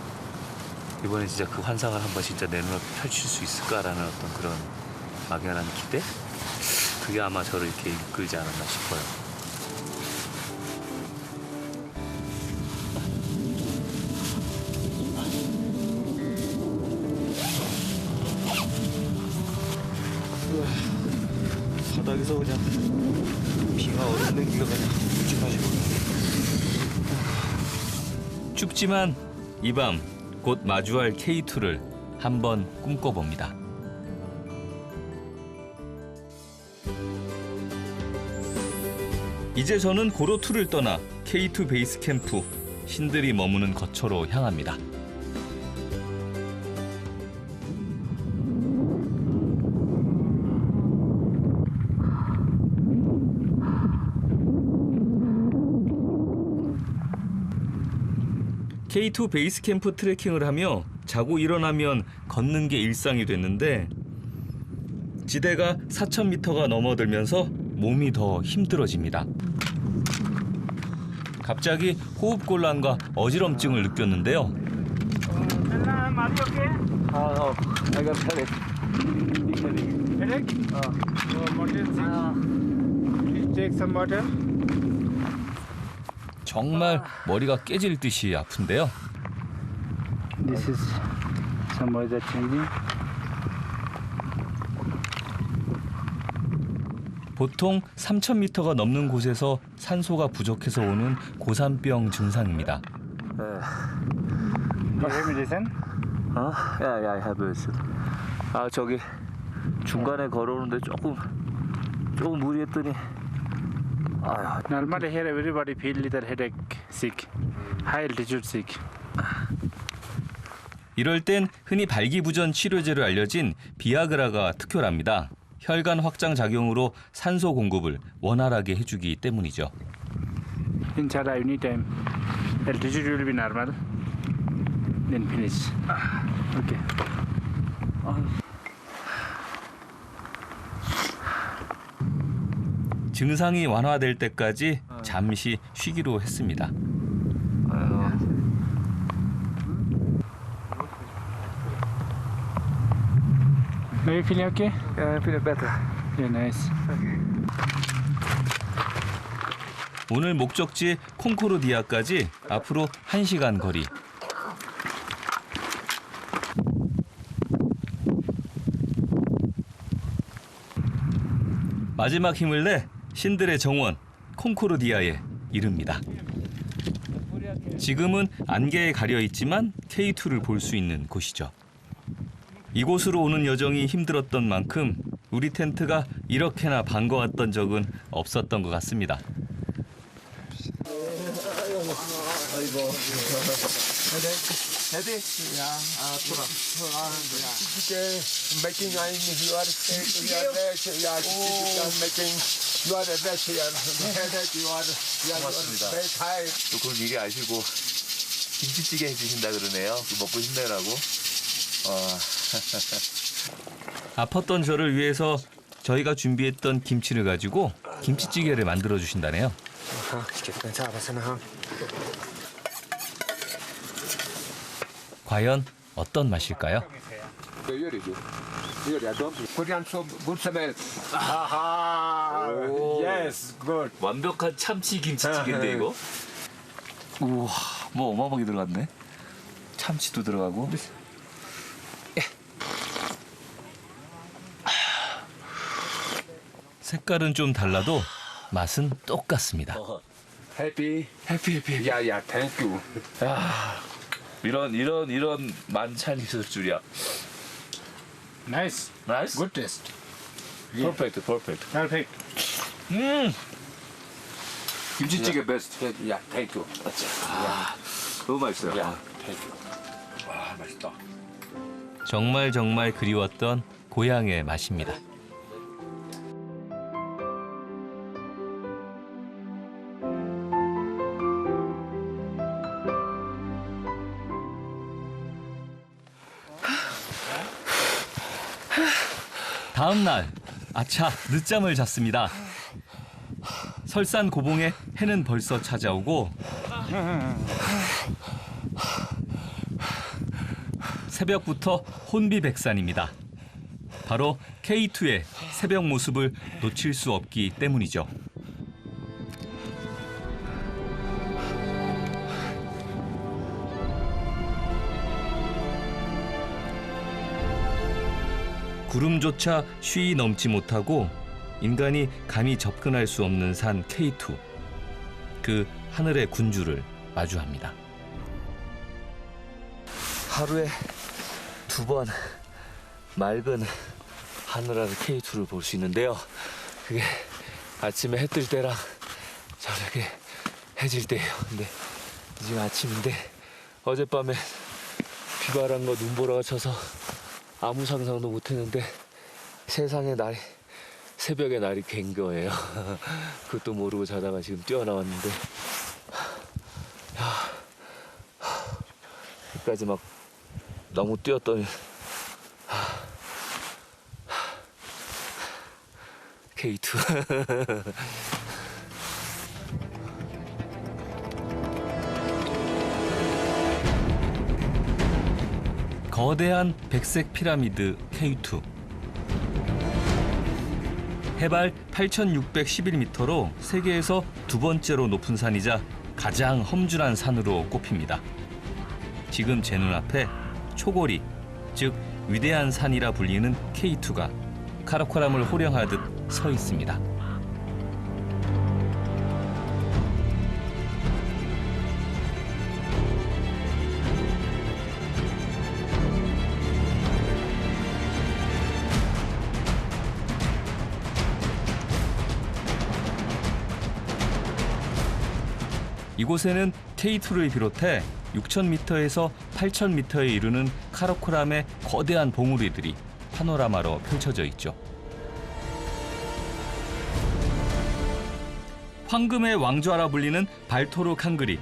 이번에 진짜 그 환상을 한번 진짜 내 눈앞에 펼칠 수 있을까라는 어떤 그런 막연한 기대? 그게 아마 저를 이렇게 이끌지 않았나 싶어요. 바닥에서 그냥 비가 얼음 냉기가 그냥 묵직하시고. 춥지만 이 밤 곧 마주할 K2를 한번 꿈꿔봅니다. 이제 저는 고로2를 떠나 K2 베이스 캠프 신들이 머무는 거처로 향합니다. K2 베이스 캠프 트레킹을 하며 자고 일어나면 걷는 게 일상이 됐는데 지대가 4,000m가 넘어들면서 몸이 더 힘들어집니다. 갑자기 호흡곤란과 어지럼증을 느꼈는데요. 정말 머리가 깨질 듯이 아픈데요. This is some weather changing. 보통 3,000m가 넘는 곳에서 산소가 부족해서 오는 고산병 증상입니다. You have medicine? Yeah, I have it. 아 저기 중간에 걸어오는데 조금 무리했더니 아유. Normally here everybody feel little headache, sick, high altitude sick. 이럴 땐 흔히 발기부전 치료제로 알려진 비아그라가 특효랍니다. 혈관 확장 작용으로 산소 공급을 원활하게 해주기 때문이죠. In Chada, anytime altitude will be normal, then finish. Okay. 증상이 완화될 때까지 잠시 쉬기로 했습니다. Now you feeling okay? Yeah, I feel better. Yeah, nice. 오늘 목적지 콩코르디아까지 앞으로 1시간 거리. 마지막 힘을 내 신들의 정원 콩코르디아에 이릅니다. 지금은 안개에 가려 있지만 K2를 볼 수 있는 곳이죠. 이곳으로 오는 여정이 힘들었던 만큼 우리 텐트가 이렇게나 반가웠던 적은 없었던 것 같습니다. 고맙습니다. 또 그걸 미리 아시고 김치찌개 해주신다 그러네요. 먹고 힘내라고. 아팠던 저를 위해서 저희가 준비했던 김치를 가지고 김치찌개를 만들어 주신다네요. 과연 어떤 맛일까요? 완벽한 참치 김치찌개인데 이거? 우와, 뭐 어마어마하게 들어갔네. 참치도 들어가고. 색깔은 좀 달라도 맛은 똑같습니다. 해피. 야야, 땡큐. 이런 만찬이 있을 줄이야. Nice. 나이스. Good taste. 퍼펙트. Perfect. 김치찌개 베스트. 야, 땡큐. 너무 맛있어요. 땡큐. 와, 맛있다. 정말 그리웠던 고향의 맛입니다. 다음 날 아차 늦잠을 잤습니다. 설산 고봉에 해는 벌써 찾아오고 새벽부터 혼비백산입니다. 바로 K2의 새벽 모습을 놓칠 수 없기 때문이죠. 구름조차 쉬이 넘지 못하고 인간이 감히 접근할 수 없는 산 K2. 그 하늘의 군주를 마주합니다. 하루에 2번 맑은 하늘 아래 K2를 볼 수 있는데요. 그게 아침에 해 뜰 때랑 저녁에 해질 때예요. 근데 지금 아침인데 어젯밤에 비바람과 눈보라가 쳐서 아무 상상도 못했는데 세상에 날이 새벽에 날이 갠 거예요. 그것도 모르고 자다가 지금 뛰어나왔는데 여기까지 막 너무 뛰었더니 K2 거대한 백색 피라미드 K2. 해발 8,611m로 세계에서 두 번째로 높은 산이자 가장 험준한 산으로 꼽힙니다. 지금 제 눈앞에 초고리, 즉 위대한 산이라 불리는 K2가 카라코람을 호령하듯 서 있습니다. 이곳에는 K2를 비롯해 6,000m에서 8,000m에 이르는 카라코람의 거대한 봉우리들이 파노라마로 펼쳐져 있죠. 황금의 왕좌라 불리는 발토르 칸그리.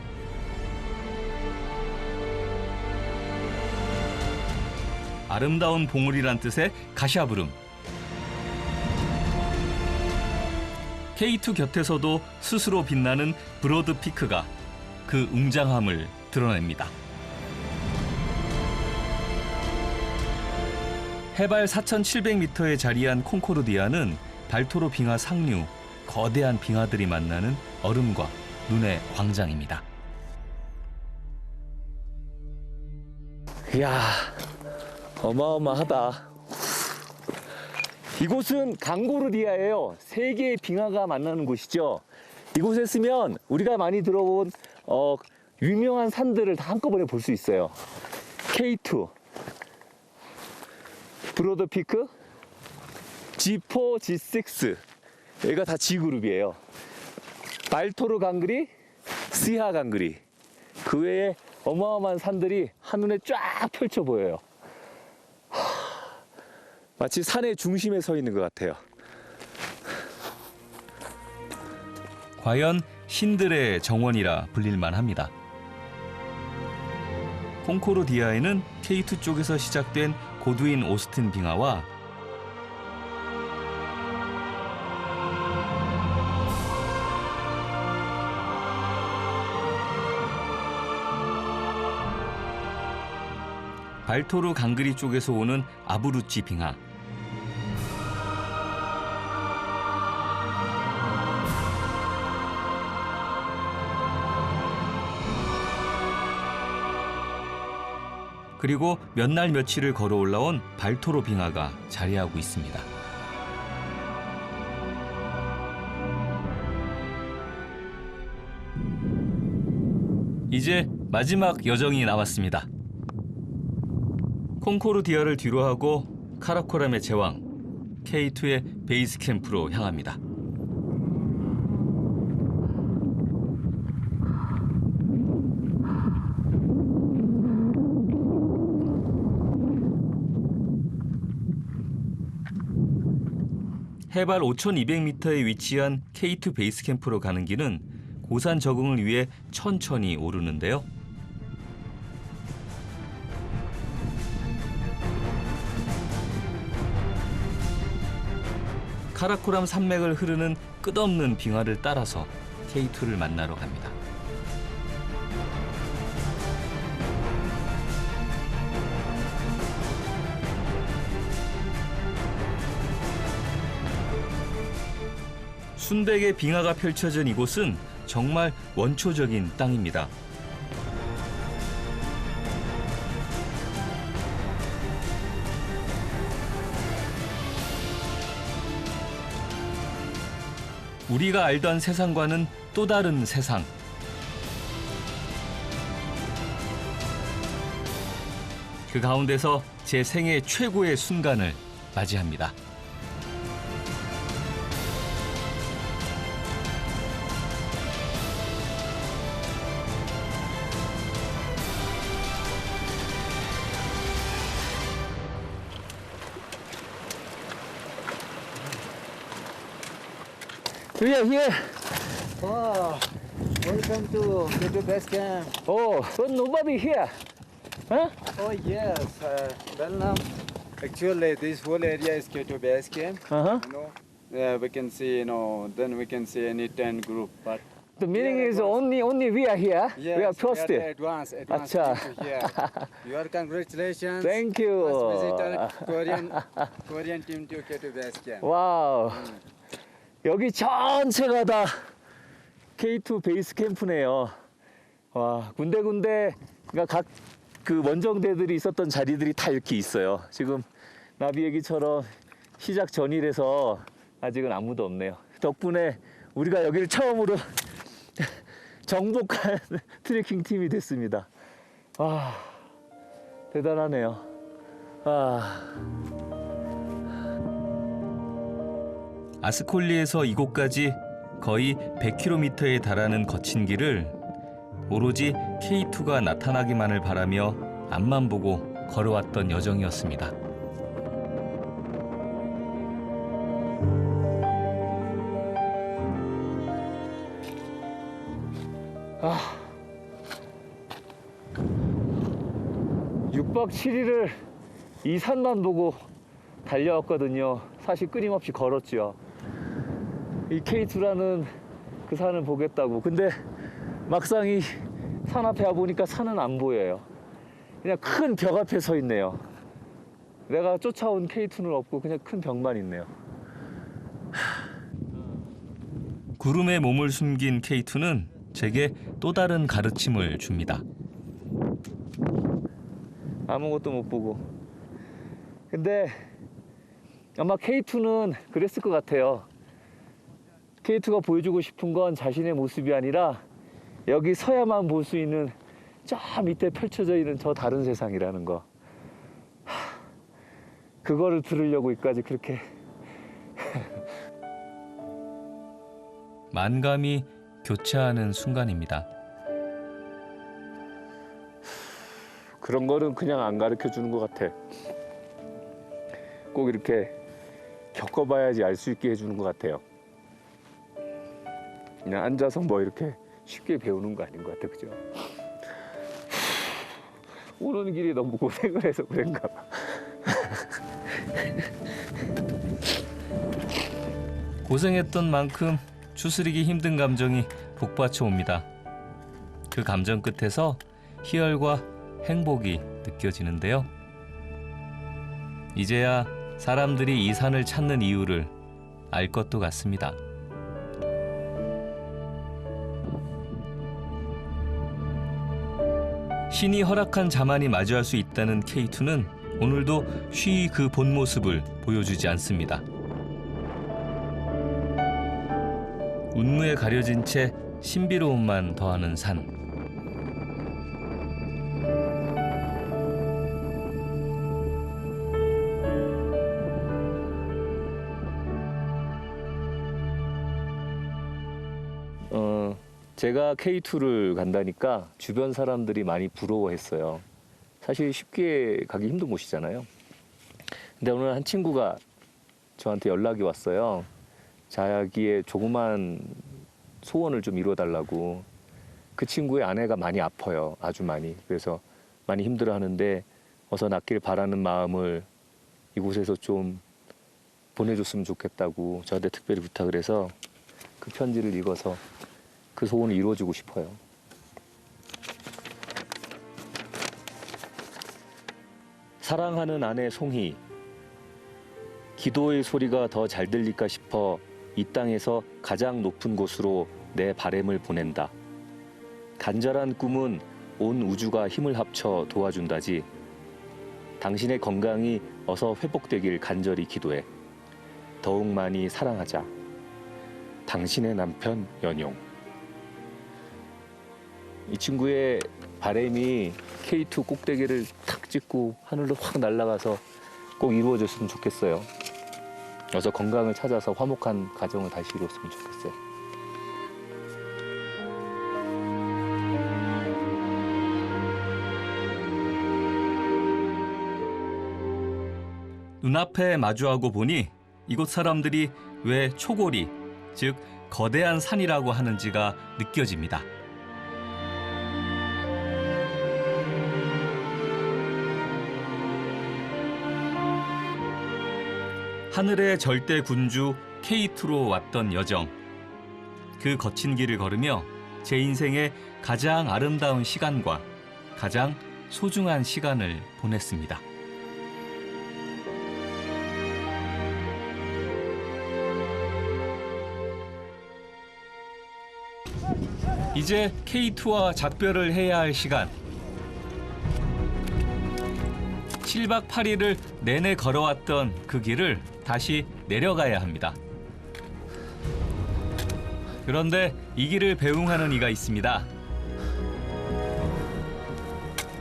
아름다운 봉우리란 뜻의 가샤브름. K2 곁에서도 스스로 빛나는 브로드 피크가 그 웅장함을 드러냅니다. 해발 4,700m에 자리한 콩코르디아는 발토르 빙하 상류, 거대한 빙하들이 만나는 얼음과 눈의 광장입니다. 이야, 어마어마하다. 이곳은 강고르디아예요. 세 개의 빙하가 만나는 곳이죠. 이곳에 있으면 우리가 많이 들어본 유명한 산들을 다 한꺼번에 볼 수 있어요. K2, 브로드 피크, G4, G6 여기가 다 G그룹이에요. 발토르 강그리, 시하 강그리 그 외에 어마어마한 산들이 한눈에 쫙 펼쳐 보여요. 마치 산의 중심에 서 있는 것 같아요. 과연 신들의 정원이라 불릴만 합니다. 콩코르디아에는 K2 쪽에서 시작된 고두인 오스틴 빙하와 발토르 강그리 쪽에서 오는 아브루치 빙하, 그리고 몇 날 며칠을 걸어 올라온 발토르 빙하가 자리하고 있습니다. 이제 마지막 여정이 남았습니다. 콩코르디아를 뒤로하고 카라코람의 제왕 K2의 베이스 캠프로 향합니다. 해발 5,200m에 위치한 K2 베이스 캠프로 가는 길은 고산 적응을 위해 천천히 오르는데요. 카라코람 산맥을 흐르는 끝없는 빙하를 따라서 K2를 만나러 갑니다. 순백의 빙하가 펼쳐진 이곳은 정말 원초적인 땅입니다. 우리가 알던 세상과는 또 다른 세상. 그 가운데서 제 생애 최고의 순간을 맞이합니다. We are here. Oh, welcome to K2 Base Camp. Oh, but nobody here. Huh? Oh yes, well now, actually this whole area is K2 Base Camp. Uh-huh. We can see, then we can see any tent group, but The meaning is only we are here. yes, We are first. advance Acha. team to here. Your congratulations. Thank you. First visitor, Korean team to K2 Base Camp. 와우. 여기 전체가 다 K2 베이스 캠프네요. 와, 군데군데 그러니까 각 그 원정대들이 있었던 자리들이 다 이렇게 있어요. 지금 나비 얘기처럼 시작 전이라서 아직은 아무도 없네요. 덕분에 우리가 여기를 처음으로 정복한 트레킹 팀이 됐습니다. 와, 대단하네요. 아스콜리에서 이곳까지 거의 100km에 달하는 거친 길을 오로지 K2가 나타나기만을 바라며 앞만 보고 걸어왔던 여정이었습니다. 아, 6박 7일을 이 산만 보고 달려왔거든요. 사실 끊임없이 걸었죠. 이 K2라는 그 산을 보겠다고. 근데 막상 이 산 앞에 와보니까 산은 안 보여요. 그냥 큰 벽 앞에 서 있네요. 내가 쫓아온 K2는 없고 그냥 큰 벽만 있네요. 구름에 몸을 숨긴 K2는 제게 또 다른 가르침을 줍니다. 아무것도 못 보고. 근데 아마 K2는 그랬을 것 같아요. K2가 보여주고 싶은 건 자신의 모습이 아니라 여기 서야만 볼 수 있는 저 밑에 펼쳐져 있는 저 다른 세상이라는 거. 그거를 들으려고 여기까지 그렇게. 만감이 교차하는 순간입니다. 그런 거는 그냥 안 가르쳐 주는 것 같아. 꼭 이렇게 겪어봐야지 알 수 있게 해주는 것 같아요. 그냥 앉아서 뭐 이렇게 쉽게 배우는 거 아닌 것 같아, 그죠? 오는 길이 너무 고생을 해서 그런가 봐. 고생했던 만큼 추스리기 힘든 감정이 복받쳐 옵니다. 그 감정 끝에서 희열과 행복이 느껴지는데요. 이제야 사람들이 이 산을 찾는 이유를 알 것도 같습니다. 신이 허락한 자만이 마주할 수 있다는 K2는 오늘도 쉬이 그 본 모습을 보여주지 않습니다. 운무에 가려진 채 신비로움만 더하는 산. 제가 K2를 간다니까 주변 사람들이 많이 부러워했어요. 사실 쉽게 가기 힘든 곳이잖아요. 근데 오늘 한 친구가 저한테 연락이 왔어요. 자기의 조그만 소원을 좀 이뤄달라고. 그 친구의 아내가 많이 아파요. 아주 많이. 그래서 많이 힘들어하는데 어서 낫길 바라는 마음을 이곳에서 좀 보내줬으면 좋겠다고 저한테 특별히 부탁을 해서 그 편지를 읽어서 그 소원을 이루어주고 싶어요. 사랑하는 아내 송희, 기도의 소리가 더 잘 들릴까 싶어 이 땅에서 가장 높은 곳으로 내 바램을 보낸다. 간절한 꿈은 온 우주가 힘을 합쳐 도와준다지. 당신의 건강이 어서 회복되길 간절히 기도해. 더욱 많이 사랑하자. 당신의 남편 연용. 이 친구의 바람이 K2 꼭대기를 탁 찍고 하늘로 확 날아가서 꼭 이루어졌으면 좋겠어요. 어서 건강을 찾아서 화목한 가정을 다시 이뤘으면 좋겠어요. 눈앞에 마주하고 보니 이곳 사람들이 왜 초고리, 즉 거대한 산이라고 하는지가 느껴집니다. 하늘의 절대 군주 K2로 왔던 여정. 그 거친 길을 걸으며 제 인생의 가장 아름다운 시간과 가장 소중한 시간을 보냈습니다. 이제 K2와 작별을 해야 할 시간. 7박 8일을 내내 걸어왔던 그 길을 다시 내려가야 합니다. 그런데 이 길을 배웅하는 이가 있습니다.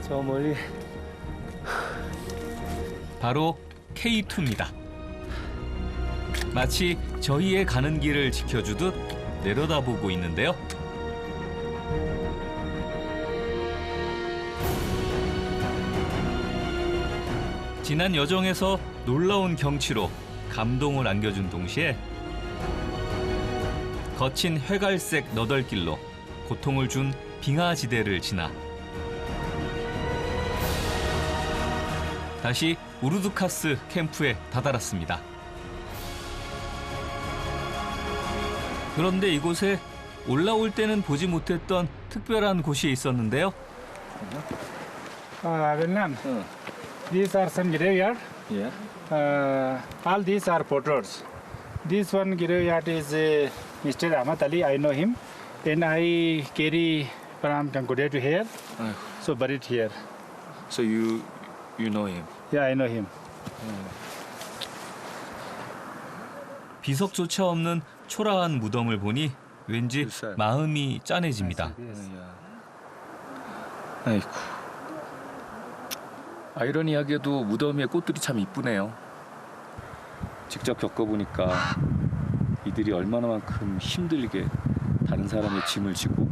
저 멀리 바로 K2입니다. 마치 저희의 가는 길을 지켜주듯 내려다보고 있는데요. 지난 여정에서 놀라운 경치로 감동을 안겨준 동시에 거친 회갈색 너덜길로 고통을 준 빙하지대를 지나 다시 우르두카스 캠프에 다다랐습니다. 그런데 이곳에 올라올 때는 보지 못했던 특별한 곳이 있었는데요. Vilnan, these are some graveyard. 예. All these are porters. This one graveyard is Mr. Ahmad Ali. I know him, and I carry from Kankudia to here, so buried here. So you know him. Yeah, I know him. 비석조차 없는 초라한 무덤을 보니 왠지 마음이 짠해집니다. 아이고. 아이러니하게도 무덤 위에 꽃들이 참 이쁘네요. 직접 겪어보니까 이들이 얼마나만큼 힘들게 다른 사람의 짐을 지고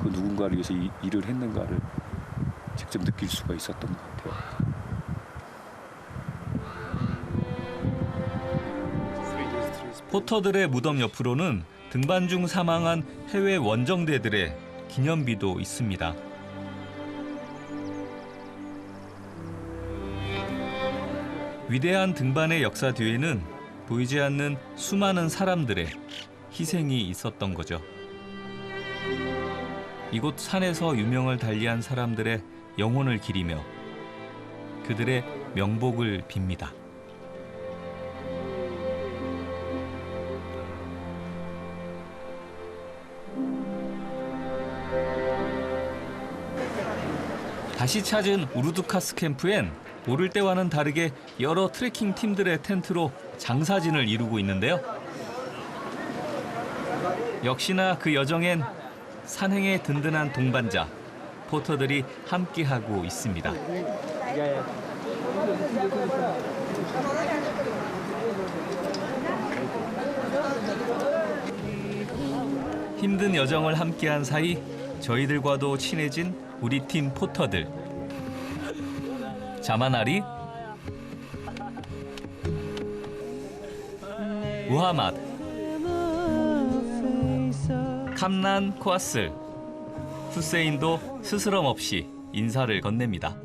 그 누군가를 위해서 일을 했는가를 직접 느낄 수가 있었던 것 같아요. 포터들의 무덤 옆으로는 등반 중 사망한 해외 원정대들의 기념비도 있습니다. 위대한 등반의 역사 뒤에는 보이지 않는 수많은 사람들의 희생이 있었던 거죠. 이곳 산에서 유명을 달리한 사람들의 영혼을 기리며 그들의 명복을 빕니다. 다시 찾은 우르두카스 캠프엔 오를 때와는 다르게 여러 트레킹 팀들의 텐트로 장사진을 이루고 있는데요. 역시나 그 여정엔 산행의 든든한 동반자, 포터들이 함께하고 있습니다. 힘든 여정을 함께한 사이 저희들과도 친해진 우리 팀 포터들. 자만아리, 무하마드, 캄난 코아슬, 후세인도 스스럼 없이 인사를 건넵니다.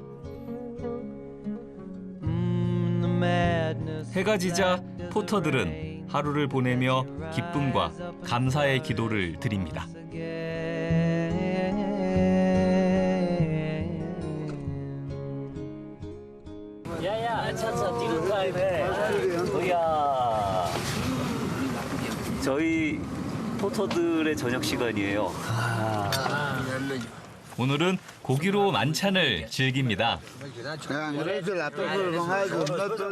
해가 지자 포터들은 하루를 보내며 기쁨과 감사의 기도를 드립니다. 저희 포터들의 저녁 시간이에요. 오늘은 고기로 만찬을 즐깁니다.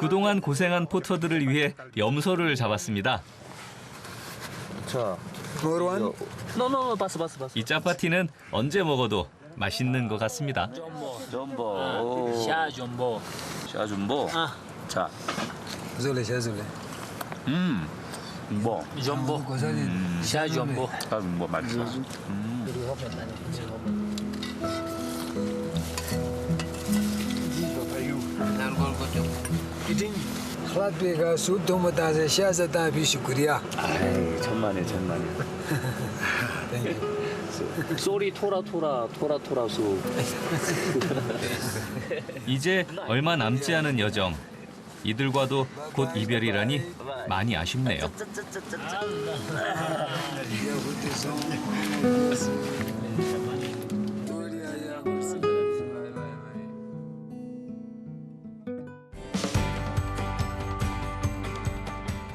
그동안 고생한 포터들을 위해 염소를 잡았습니다. 자, 이 짜파티는 언제 먹어도 맛있는 것 같습니다. 전보. 샤존보. 샤준보. 자. 뭐. 전보. 샤존보. 뭐 맛있어. 클라드가 수도모다제 시아자다 비슈크리아. 아이, 천만에. 쏘리 토라 수. 이제 얼마 남지 않은 여정. 이들과도 곧 이별이라니 많이 아쉽네요.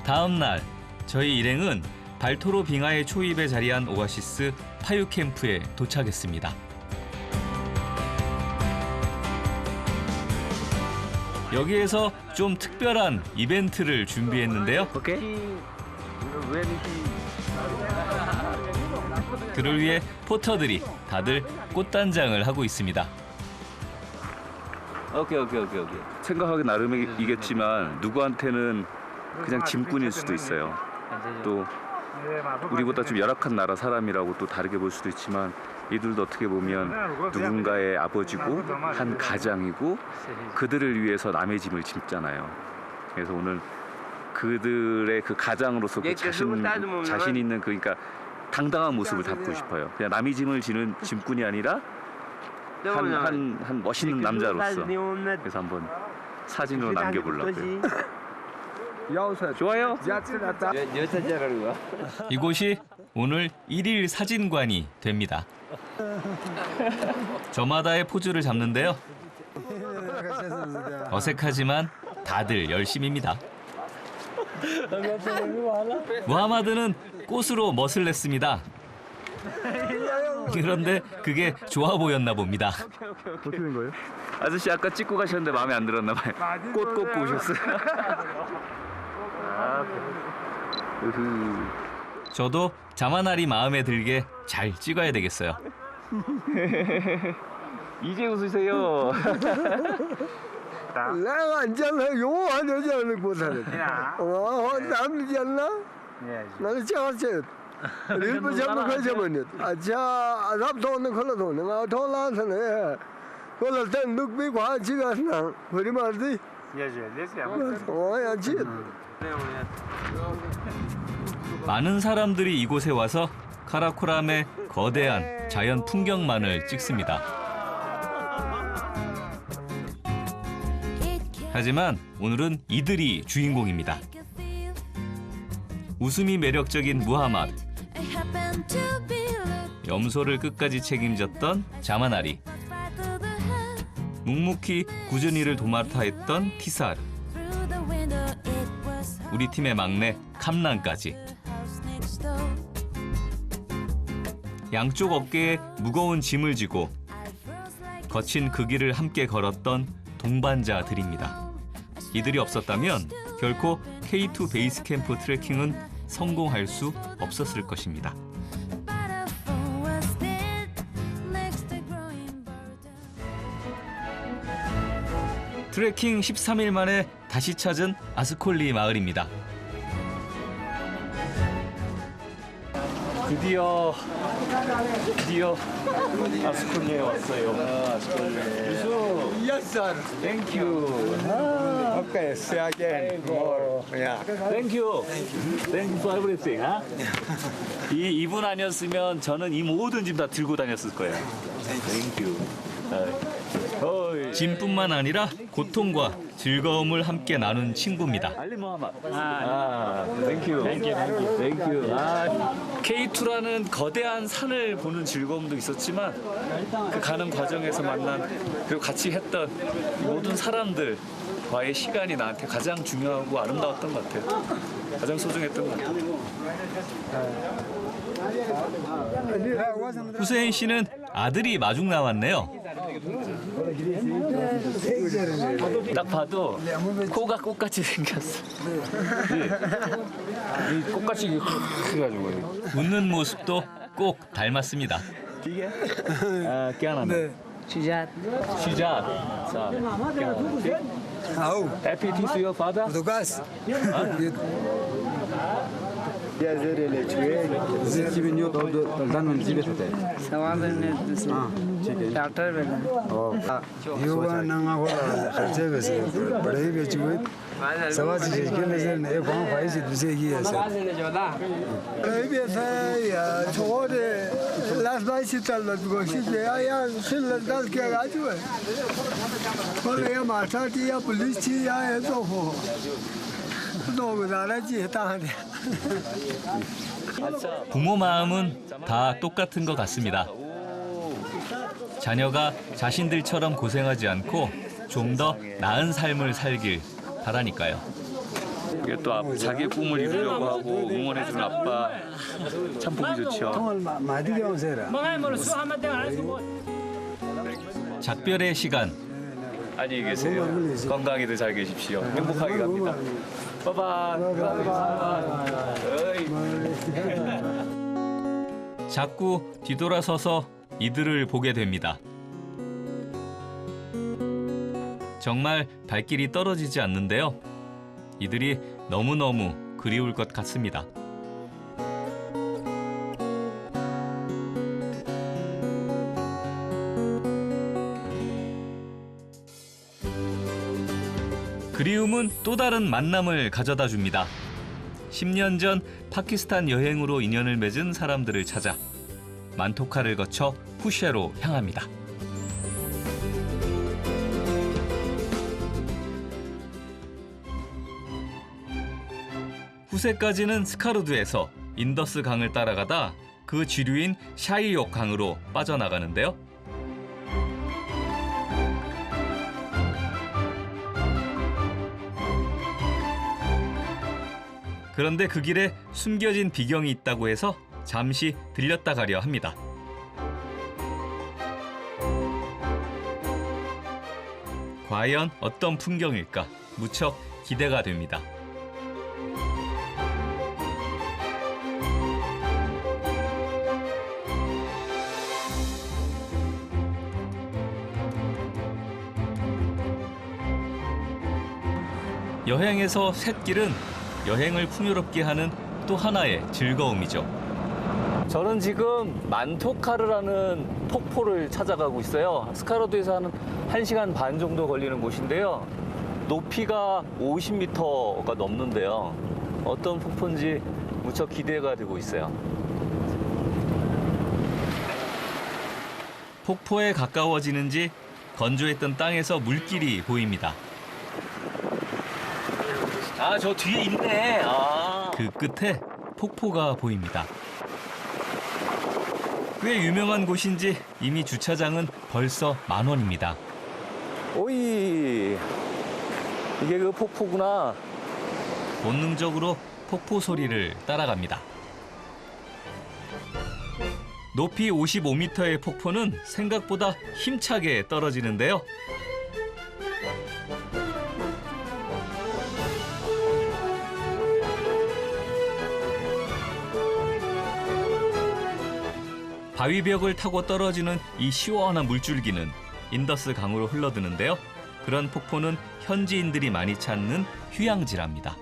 다음 날 저희 일행은 발토로 빙하의 초입에 자리한 오아시스 파유 캠프에 도착했습니다. 여기에서 좀 특별한 이벤트를 준비했는데요. 그를 위해 포터들이 다들 꽃단장을 하고 있습니다. 오케이. 생각하기 나름이겠지만 누구한테는 그냥 짐꾼일 수도 있어요. 또 우리보다 좀 열악한 나라 사람이라고 또 다르게 볼 수도 있지만 이들도 어떻게 보면 누군가의 아버지고 한 가장이고 그들을 위해서 남의 짐을 짐잖아요. 그래서 오늘 그들의 그 가장으로서 그 자신 있는 그러니까 당당한 모습을 담고 싶어요. 그냥 남의 짐을 지는 짐꾼이 아니라 한 멋있는 남자로서. 그래서 한번 사진으로 남겨보려고요. 좋아요. 이곳이 오늘 1일 사진관이 됩니다. 저마다의 포즈를 잡는데요. 어색하지만 다들 열심입니다. 무하마드는 꽃으로 멋을 냈습니다. 그런데 그게 좋아 보였나 봅니다. 어떻게 된 거예요? 아저씨 아까 찍고 가셨는데 마음에 안 들었나 봐요. 꽃 꽂고 오셨어요. 저도 자마나리 마음에 들게 잘 찍어야 되겠어요. 이제 웃으세요. 내가 앉았나? 요한 여자를 못하네. 남지 않나? 나는 찍었지. 일부 잡고 가져버렸. 아자, 납도는 걸어도는 아 돌아서네. 걸을 땐 늑비 과지가나. 우리 말지. 야지. 많은 사람들이 이곳에 와서 카라코람의 거대한 자연 풍경만을 찍습니다. 하지만 오늘은 이들이 주인공입니다. 웃음이 매력적인 무하마드, 염소를 끝까지 책임졌던 자마나리, 묵묵히 꾸준히를 도맡아 했던 티사르, 우리 팀의 막내 캄란까지. 양쪽 어깨에 무거운 짐을 지고 거친 그 길을 함께 걸었던 동반자들입니다. 이들이 없었다면 결코 K2 베이스 캠프 트레킹은 성공할 수 없었을 것입니다. 트레킹 13일 만에 다시 찾은 아스콜리 마을입니다. 드디어 아스콜리에 왔어요. 아스콜리. Yes, sir. Thank you. Okay, see again. More. Yeah. Thank you. Thank you for everything. 이분 아니었으면 저는 이 모든 짐 다 들고 다녔을 거예요. Thank you. 짐뿐만 아니라 고통과 즐거움을 함께 나눈 친구입니다. 알리 모하마드. Thank you. Thank you. Thank you. K2라는 거대한 산을 보는 즐거움도 있었지만 그 가는 과정에서 만난 그리고 같이 했던 모든 사람들과의 시간이 나한테 가장 중요하고 아름다웠던 것 같아요. 가장 소중했던 것 같아요. 후세인 씨는 아들이 마중 나왔네요. 딱 봐도 코가 꽃같이 생겼어. 이 꽃같이 해가지고 웃는 모습도 꼭 닮았습니다. 이게 깨어나네. 시작. 자, How? Happy to see your father. Dugas. युवा नंगा हो खर्चे वैसे बड़े बेचुए 여기에서 저거를 라스바이시탈로 두고 싶지 아야 실을 달게 가지고 그래야 마차티야 police야 해도 너무 잘하지 했다는데 부모 마음은 다 똑같은 것 같습니다. 자녀가 자신들처럼 고생하지 않고 좀 더 나은 삶을 살길 바라니까요. 이게 또 자기의 꿈을 이루려고 하고 응원해주는 아빠 참 보기 좋죠. 작별의 시간. 안녕히 계세요. 건강히들 잘 계십시오. 행복하게 갑니다. 바이바이. 자꾸 뒤돌아서서 이들을 보게 됩니다. 정말 발길이 떨어지지 않는데요. 이들이 너무너무 그리울 것 같습니다. 그리움은 또 다른 만남을 가져다 줍니다. 10년 전 파키스탄 여행으로 인연을 맺은 사람들을 찾아 만토카를 거쳐 푸쉐로 향합니다. 후세까지는 스카르두에서 인더스 강을 따라가다 그 지류인 샤이옥 강으로 빠져나가는데요. 그런데 그 길에 숨겨진 비경이 있다고 해서 잠시 들렸다 가려 합니다. 과연 어떤 풍경일까 무척 기대가 됩니다. 여행에서 샛길은 여행을 풍요롭게 하는 또 하나의 즐거움이죠. 저는 지금 만토카르라는 폭포를 찾아가고 있어요. 스카르두에서 한 1시간 반 정도 걸리는 곳인데요. 높이가 50m가 넘는데요. 어떤 폭포인지 무척 기대가 되고 있어요. 폭포에 가까워지는지 건조했던 땅에서 물길이 보입니다. 아, 저 뒤에 있네. 그 끝에 폭포가 보입니다. 꽤 유명한 곳인지 이미 주차장은 벌써 10,000원입니다. 오이, 이게 그 폭포구나. 본능적으로 폭포 소리를 따라갑니다. 높이 55m의 폭포는 생각보다 힘차게 떨어지는데요. 바위벽을 타고 떨어지는 이 시원한 물줄기는 인더스 강으로 흘러드는데요. 그런 폭포는 현지인들이 많이 찾는 휴양지랍니다.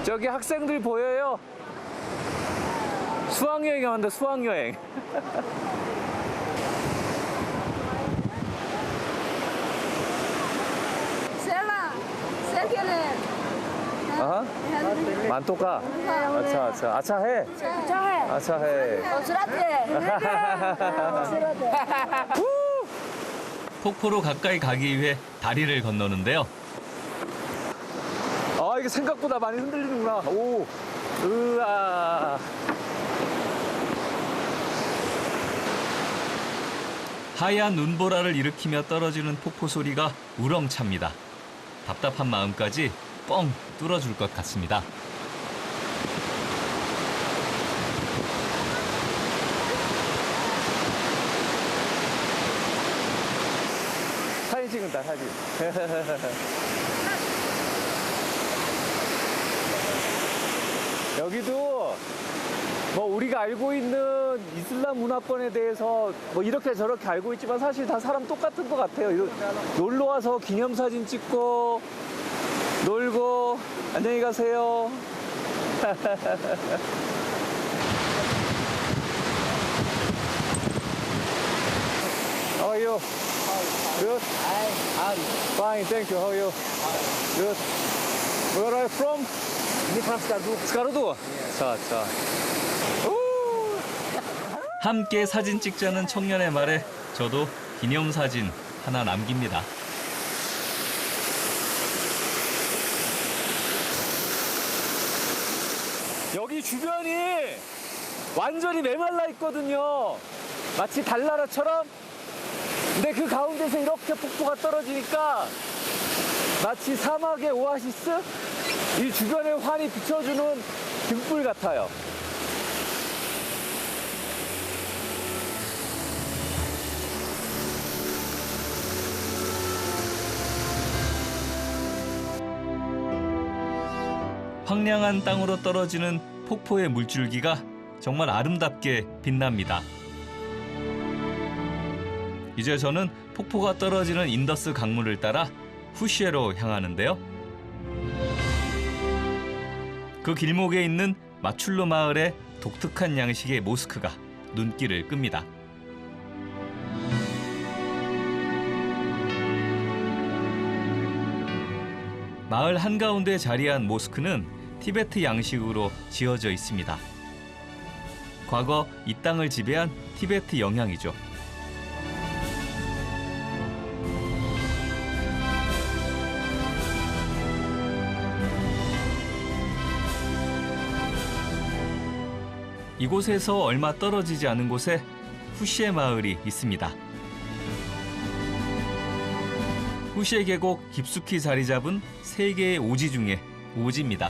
저기 학생들 보여요? 수학여행 한다, 수학여행. 만토카. 아차, 아차해. 아차해. 폭포로 가까이 가기 위해 다리를 건너는데요. 아, 이게 생각보다 많이 흔들리는구나. 오, 으아. 하얀 눈보라를 일으키며 떨어지는 폭포 소리가 우렁찹니다. 답답한 마음까지 뻥 뚫어줄 것 같습니다. 사진 찍는다, 사진. 여기도 뭐 우리가 알고 있는 이슬람 문화권에 대해서 뭐 이렇게 저렇게 알고 있지만 사실 다 사람 똑같은 것 같아요. 놀러 와서 기념사진 찍고 놀고 안녕히 가세요. How are you? Good. Fine, thank you. How are you? Good. Where are you from? Me from Skardu. 스카르도. 자. 함께 사진 찍자는 청년의 말에 저도 기념사진 하나 남깁니다. 여기 주변이 완전히 메말라 있거든요. 마치 달나라처럼. 근데 그 가운데서 이렇게 폭포가 떨어지니까 마치 사막의 오아시스? 이 주변의 환히 비춰주는 등불 같아요. 황량한 땅으로 떨어지는 폭포의 물줄기가 정말 아름답게 빛납니다. 이제 저는 폭포가 떨어지는 인더스 강물을 따라 후시에로 향하는데요. 그 길목에 있는 마출루 마을의 독특한 양식의 모스크가 눈길을 끕니다. 마을 한가운데 자리한 모스크는 티베트 양식으로 지어져 있습니다. 과거 이 땅을 지배한 티베트 영향이죠. 이곳에서 얼마 떨어지지 않은 곳에 후시에 마을이 있습니다. 후시에 계곡 깊숙이 자리 잡은 세 개의 오지 중에 오지입니다.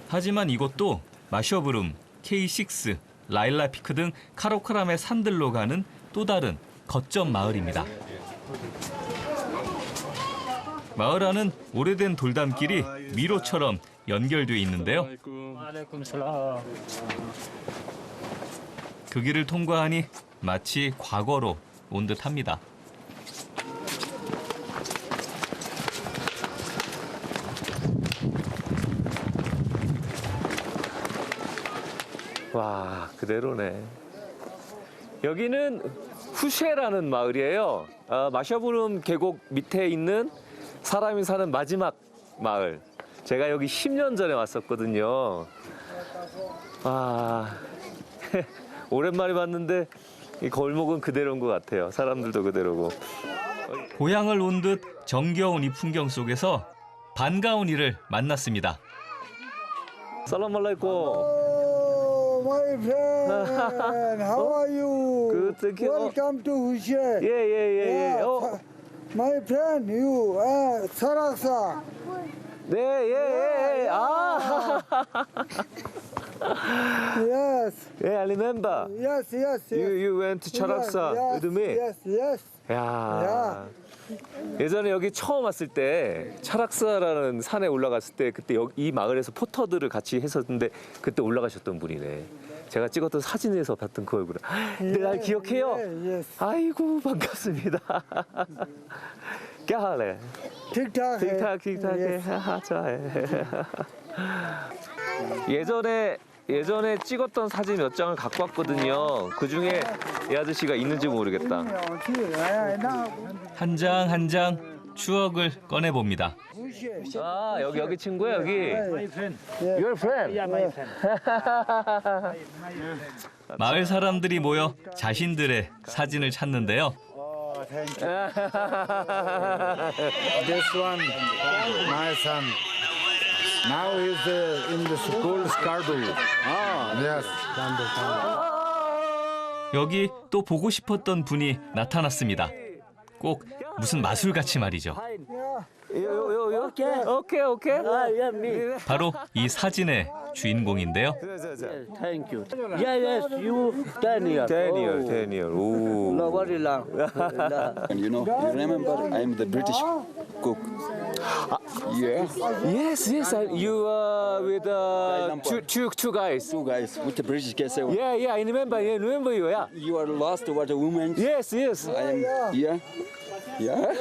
하지만 이곳도 마셔브룸, K6, 라일라피크 등 카라코람의 산들로 가는 또 다른 거점 마을입니다. 마을 안은 오래된 돌담길이 미로처럼 연결돼 있는데요. 그 길을 통과하니 마치 과거로 온 듯합니다. 와, 그대로네. 여기는 후쉐라는 마을이에요. 마셔브룸 계곡 밑에 있는 사람이 사는 마지막 마을. 제가 여기 10년 전에 왔었거든요. 와, 오랜만에 봤는데 이 골목은 그대로인 것 같아요. 사람들도 그대로고. 고향을 온 듯 정겨운 이 풍경 속에서 반가운 이를 만났습니다. 살람 알라이쿰. My friend, how are you? Good, thank you. Welcome to Hushe. 예. My friend, you, Sarasa. 네, 예. 아. Yes. 예, I remember. Yes. You went to Charaksa with me. Yes. 야. 예전에 여기 처음 왔을 때 차락사라는 산에 올라갔을 때 그때 이 마을에서 포터들을 같이 했었는데 그때 올라가셨던 분이네. 제가 찍었던 사진에서 봤던 그 얼굴. 네, 날 기억해요. Yes. 아이고 반갑습니다. 꺄하래. 틱탁. 좋아해. 예전에 찍었던 사진 몇 장을 갖고 왔거든요. 그 중에 이 아저씨가 있는지 모르겠다. 한 장 한 장 추억을 꺼내봅니다. 아, 여기 친구야, 여기. Your friend. Yeah, my friend. 마을 사람들이 모여 자신들의 사진을 찾는데요. This one, my son. Now he's in the school Skardu. Yes. 여기 또 보고 싶었던 분이 나타났습니다. 꼭 무슨 마술같이 말이죠. Okay. 바로 이 사진의 주인공인데요. Thank you. Yes, you 10 years. 10 year. 오. No, very long. And you remember, I'm the British cook. Yeah. Yes. You with two guys. Two guys with the British castle. Yeah. I remember you. Yeah. You are lost what a woman. Yes. I am here. Yeah.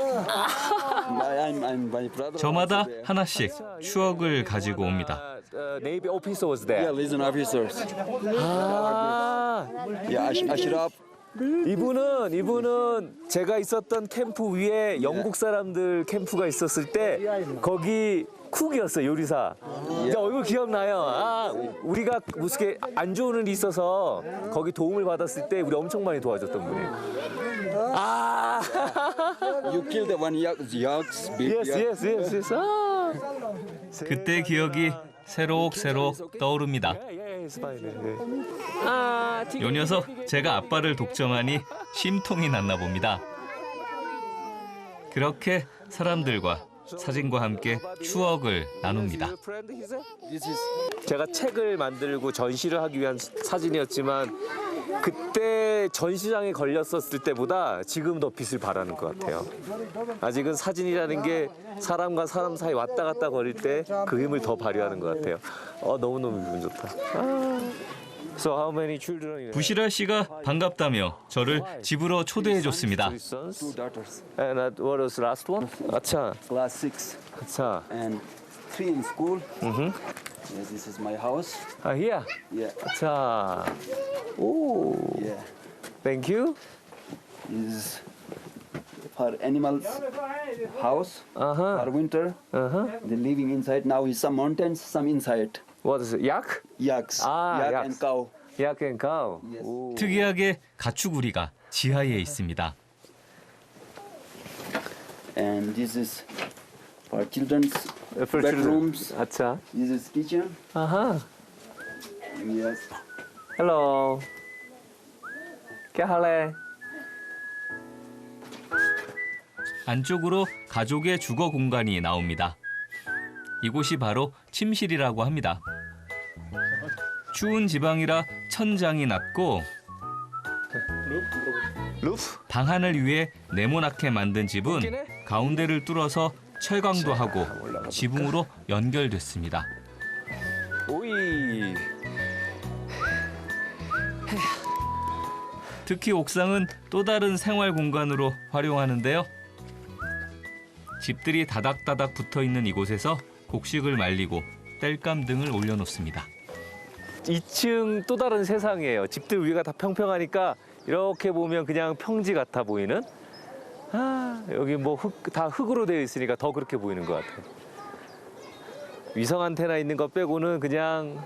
I'm my brother. 저마다 also there. 하나씩 추억을 가지고 옵니다. Navy officer was Yeah, there. liaison officers. 아. Yeah, Ashraf. 이분은 제가 있었던 캠프 위에 영국 사람들 캠프가 있었을 때 거기 쿡이었어요, 요리사. 이제 얼굴 기억나요. 아, 우리가 무슨 안 좋은 일이 있어서 거기 도움을 받았을 때 우리 엄청 많이 도와줬던 분이에요. 아. You killed the one yaks. Yes. 아. 그때 기억이 새록새록 떠오릅니다. 요 녀석 제가 아빠를 독점하니 심통이 났나 봅니다. 그렇게 사람들과 사진과 함께 추억을 나눕니다. 제가 책을 만들고 전시를 하기 위한 사진이었지만 그때 전시장에 걸렸었을 때보다 지금 더 빛을 발하는 것 같아요. 아직은 사진이라는 게 사람과 사람 사이 왔다 갔다 거릴 때 그 힘을 더 발휘하는 것 같아요. 너무너무 기분 좋다. So how many children? 부시라 씨가 반갑다며 저를 집으로 초대해 줬습니다. Two daughters. And what was the last one? 아차. Class 6 아차. and 3 in school. Yes, this is my house. here. Yeah. 아차. 오. Yeah. Thank you. This is for animals house for winter. They're living inside. Now is some mountains, some inside. What is it? 약? Yaks. Ah, yak yaks. and cow. 약 and cow. Yes. 오. 특이하게 가축우리가 지하에 있습니다. And this is for children's For bedrooms. children. 아차. This is kitchen. 아하. Yes. Hello. क्या हाल है? 안쪽으로 가족의 주거 공간이 나옵니다. 이곳이 바로 침실이라고 합니다. 추운 지방이라 천장이 낮고 방한을 위해 네모나게 만든 집은 가운데를 뚫어서 철광도 하고 지붕으로 연결됐습니다. 오이. 특히 옥상은 또 다른 생활 공간으로 활용하는데요. 집들이 다닥다닥 붙어 있는 이곳에서 곡식을 말리고 땔감 등을 올려놓습니다. 2층 또 다른 세상이에요. 집들 위가 다 평평하니까 이렇게 보면 그냥 평지 같아 보이는. 여기 뭐 다 흙으로 되어 있으니까 더 그렇게 보이는 것 같아요. 위성 안테나 있는 것 빼고는 그냥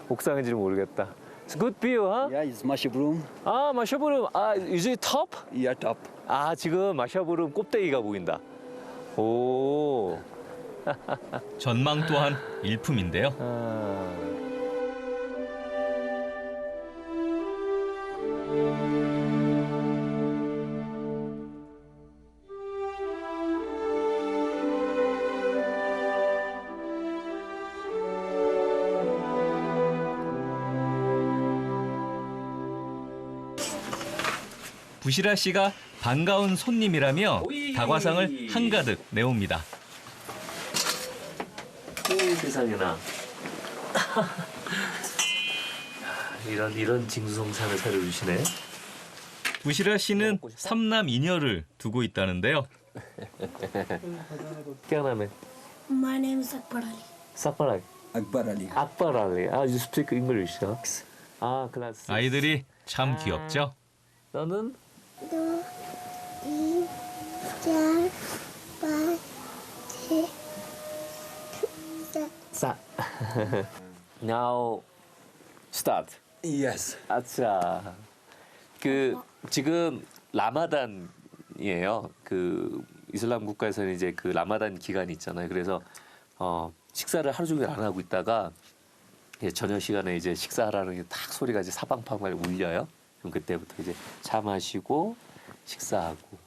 옥상인지는 모르겠다. It's good view, huh? Yeah, it's mushroom. 마샤브룸. is it top? Yeah, top. 지금 마샤브룸 꼭대기가 보인다. 오. 전망 또한 일품인데요. 부시라 씨가 반가운 손님이라며 다과상을 한가득 내옵니다. 세상에나. 이런 징수성찬을 차려주시네. 부시라 씨는 삼남 이녀를 두고 있다는데요. 깨어나면. My name is Akbar Ali. 사파라이. Akbar Ali. Akbar Ali. You speak English, huh? 클래스. 아이들이 참 귀엽죠? 너는? 2, 4, 5, 6, 7. Now start. Yes. 아차. 지금 라마단이에요. 이슬람 국가에서는 이제 라마단 기간이 있잖아요. 그래서 식사를 하루 종일 안 하고 있다가 저녁 시간에 이제 식사하라는 게 딱 소리가 이제 사방팔방에 울려요. 그럼 그때부터 이제 차 마시고 식사하고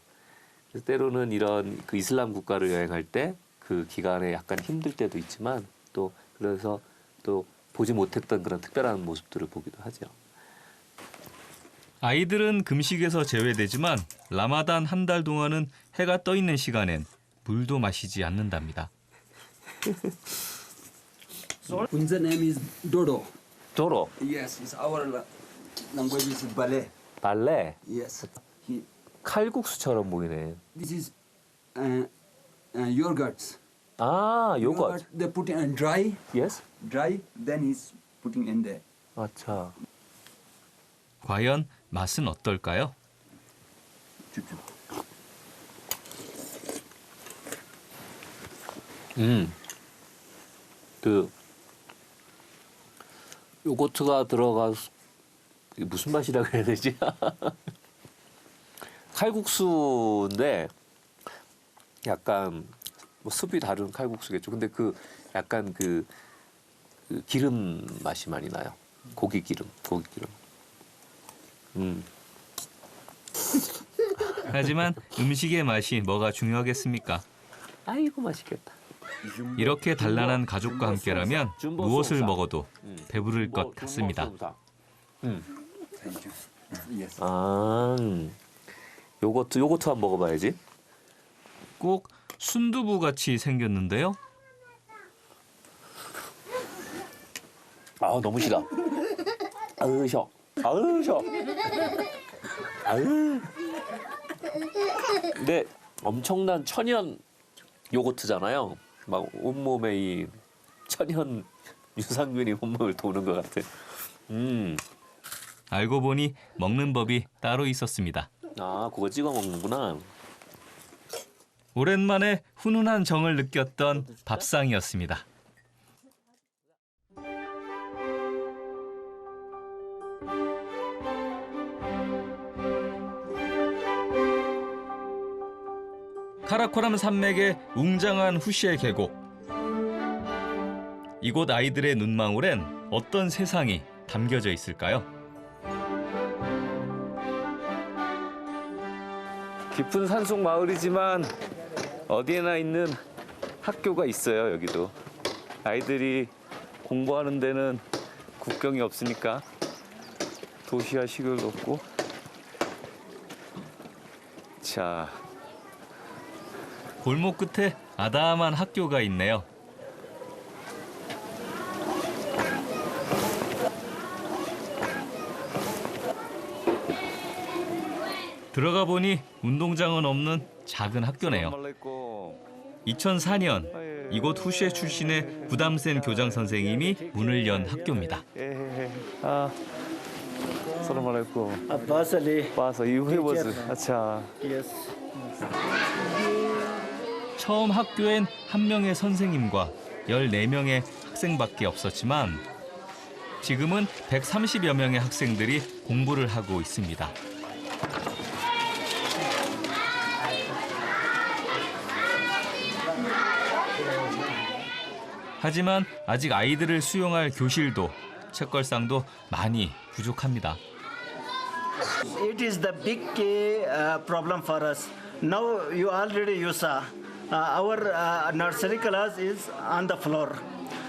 그래서 때로는 이런 그 이슬람 국가를 여행할 때 그 기간에 약간 힘들 때도 있지만 또 그래서 또 보지 못했던 그런 특별한 모습들을 보기도 하죠. 아이들은 금식에서 제외되지만 라마단 한 달 동안은 해가 떠 있는 시간엔 물도 마시지 않는답니다. Unser name is Dodo. 도로. Yes, it's our language is ballet. 발레. Yes. 칼국수처럼 보이네. This is yogurts. 아, 요거트. They put in dry. Yes. Dry. Then he's putting in there. 아차. 과연 맛은 어떨까요? 그 요거트가 들어가서 이게 무슨 맛이라 그래야 되지? 칼국수인데 약간 뭐 습이 다른 칼국수겠죠. 근데 그 약간 그 기름 맛이 많이 나요. 고기 기름. 하지만 음식의 맛이 뭐가 중요하겠습니까? 아이고 맛있겠다. 이렇게 단란한 가족과 함께라면 무엇을 먹어도 배부를 것 같습니다. 아, 요거트 한번 먹어봐야지. 꼭 순두부 같이 생겼는데요. 아 너무 싫어. 아으 셔. 아으. 근데 엄청난 천연 요거트잖아요. 막 온몸에 이 천연 유산균이 온몸을 도는 것 같아. 알고 보니 먹는 법이 따로 있었습니다. 아 그거 찍어 먹는구나. 오랜만에 훈훈한 정을 느꼈던 밥상이었습니다. 카라코람 산맥의 웅장한 후시의 계곡. 이곳 아이들의 눈망울엔 어떤 세상이 담겨져 있을까요? 깊은 산속 마을이지만 어디에나 있는 학교가 있어요. 여기도 아이들이 공부하는 데는 국경이 없으니까 도시와 시골도 없고. 자, 골목 끝에 아담한 학교가 있네요. 들어가 보니 운동장은 없는 작은 학교네요. 2004년 이곳 후시에 출신의 부담 센 교장 선생님이 문을 연 학교입니다. 사람 알고. Abbas Ali. 봐서 이후에 was. 아차. Yes. 처음 학교엔 한 명의 선생님과 14명의 학생밖에 없었지만 지금은 130여 명의 학생들이 공부를 하고 있습니다. 하지만 아직 아이들을 수용할 교실도 책걸상도 많이 부족합니다. It is the big problem for us. Now you saw our nursery class is on the floor.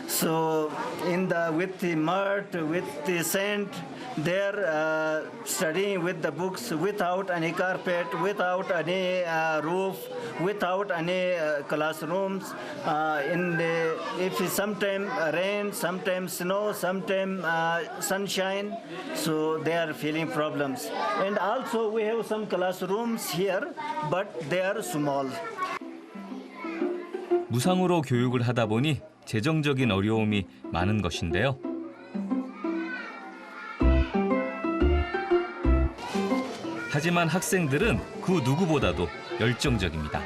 So with the mud, with the sand, they're studying with the books without any carpet, without any roof, without any classrooms. If sometimes rain, sometimes snow, sometimes sunshine, so they are feeling problems. And also we have some classrooms here, but they are small. 무상으로 교육을 하다 보니 재정적인 어려움이 많은 것인데요. 하지만 학생들은 그 누구보다도 열정적입니다.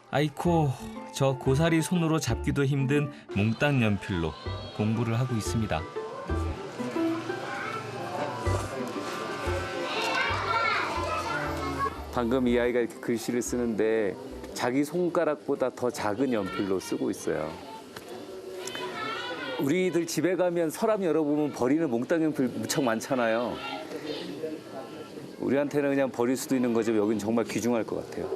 아이코, 저 고사리 손으로 잡기도 힘든 몽땅 연필로 공부를 하고 있습니다. 방금 이 아이가 이렇게 글씨를 쓰는데 자기 손가락보다 더 작은 연필로 쓰고 있어요. 우리들 집에 가면 서랍 열어보면 버리는 몽땅 연필 무척 많잖아요. 우리한테는 그냥 버릴 수도 있는 거지만 여긴 정말 귀중할 것 같아요.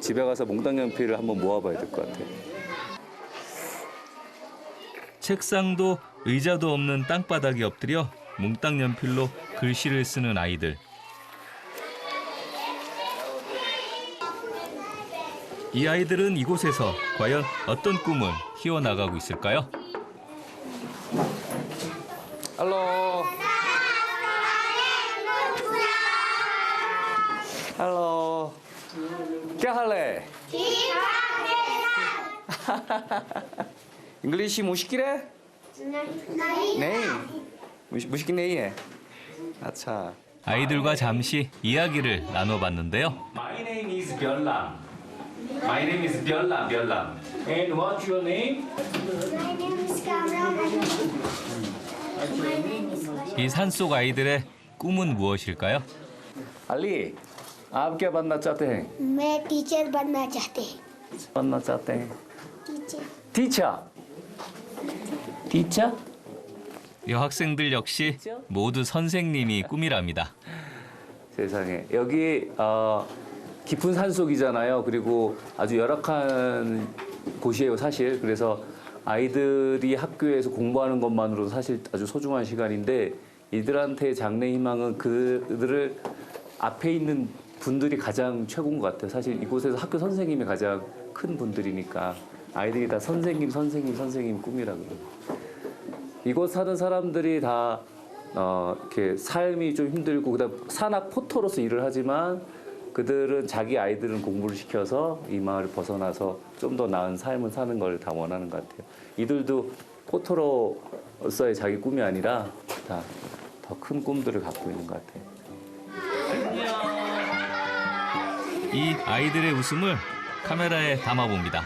집에 가서 몽땅 연필을 한번 모아봐야 될 것 같아요. 책상도 의자도 없는 땅바닥에 엎드려 몽땅 연필로 글씨를 쓰는 아이들. 이 아이들은 이곳에서 과연 어떤 꿈을 키워나가고 있을까요? Hello. Hello. क्या हाल है? इंग्लिश मुश्किल है? नहीं. मुश्किल नहीं है. अच्छा. 아이들과 잠시 이야기를 나눠봤는데요. My name is 별남. My name is 별남. And what's your name? My name is Kamran. My name is 이 산속 아이들의 꿈은 무엇일까요? Ali, आप क्या बनना चाहते हैं? मैं टीचर बनना चाहते हैं। बनना चाहते हैं? टीचर। Teacher. Teacher? 여학생들 역시 모두 선생님이 꿈이랍니다. 세상에 여기 깊은 산속이잖아요. 그리고 아주 열악한 곳이에요, 사실. 그래서 아이들이 학교에서 공부하는 것만으로도 사실 아주 소중한 시간인데 이들한테의 장래 희망은 그들을 앞에 있는 분들이 가장 최고인 것 같아요. 사실 이곳에서 학교 선생님이 가장 큰 분들이니까 아이들이 다 선생님 꿈이라고 그래요. 이곳 사는 사람들이 다 이렇게 삶이 좀 힘들고 그다음 산악 포터로서 일을 하지만 그들은 자기 아이들은 공부를 시켜서 이 마을을 벗어나서 좀 더 나은 삶을 사는 걸 다 원하는 것 같아요. 이들도 포터로서의 자기 꿈이 아니라 다 더 큰 꿈들을 갖고 있는 것 같아요. 이 아이들의 웃음을 카메라에 담아봅니다.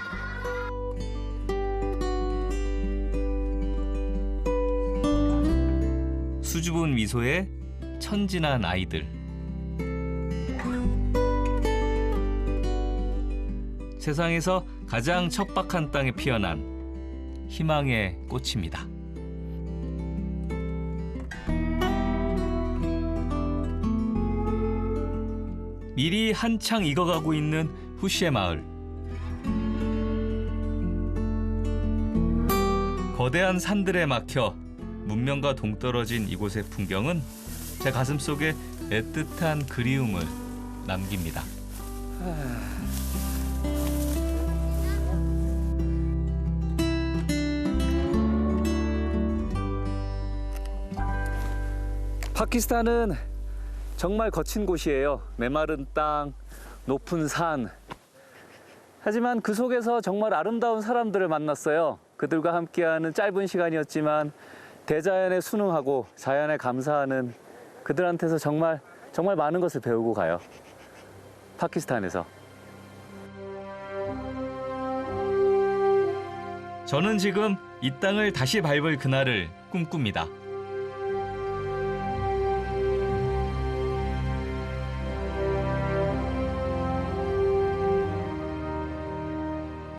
수줍은 미소에 천진한 아이들. 세상에서 가장 척박한 땅에 피어난 희망의 꽃입니다. 밀이 한창 익어가고 있는 후시의 마을. 거대한 산들에 막혀 문명과 동떨어진 이곳의 풍경은 제 가슴속에 애틋한 그리움을 남깁니다. 파키스탄은 정말 거친 곳이에요. 메마른 땅, 높은 산. 하지만 그 속에서 정말 아름다운 사람들을 만났어요. 그들과 함께하는 짧은 시간이었지만 대자연에 순응하고 자연에 감사하는 그들한테서 정말 많은 것을 배우고 가요. 파키스탄에서. 저는 지금 이 땅을 다시 밟을 그날을 꿈꿉니다.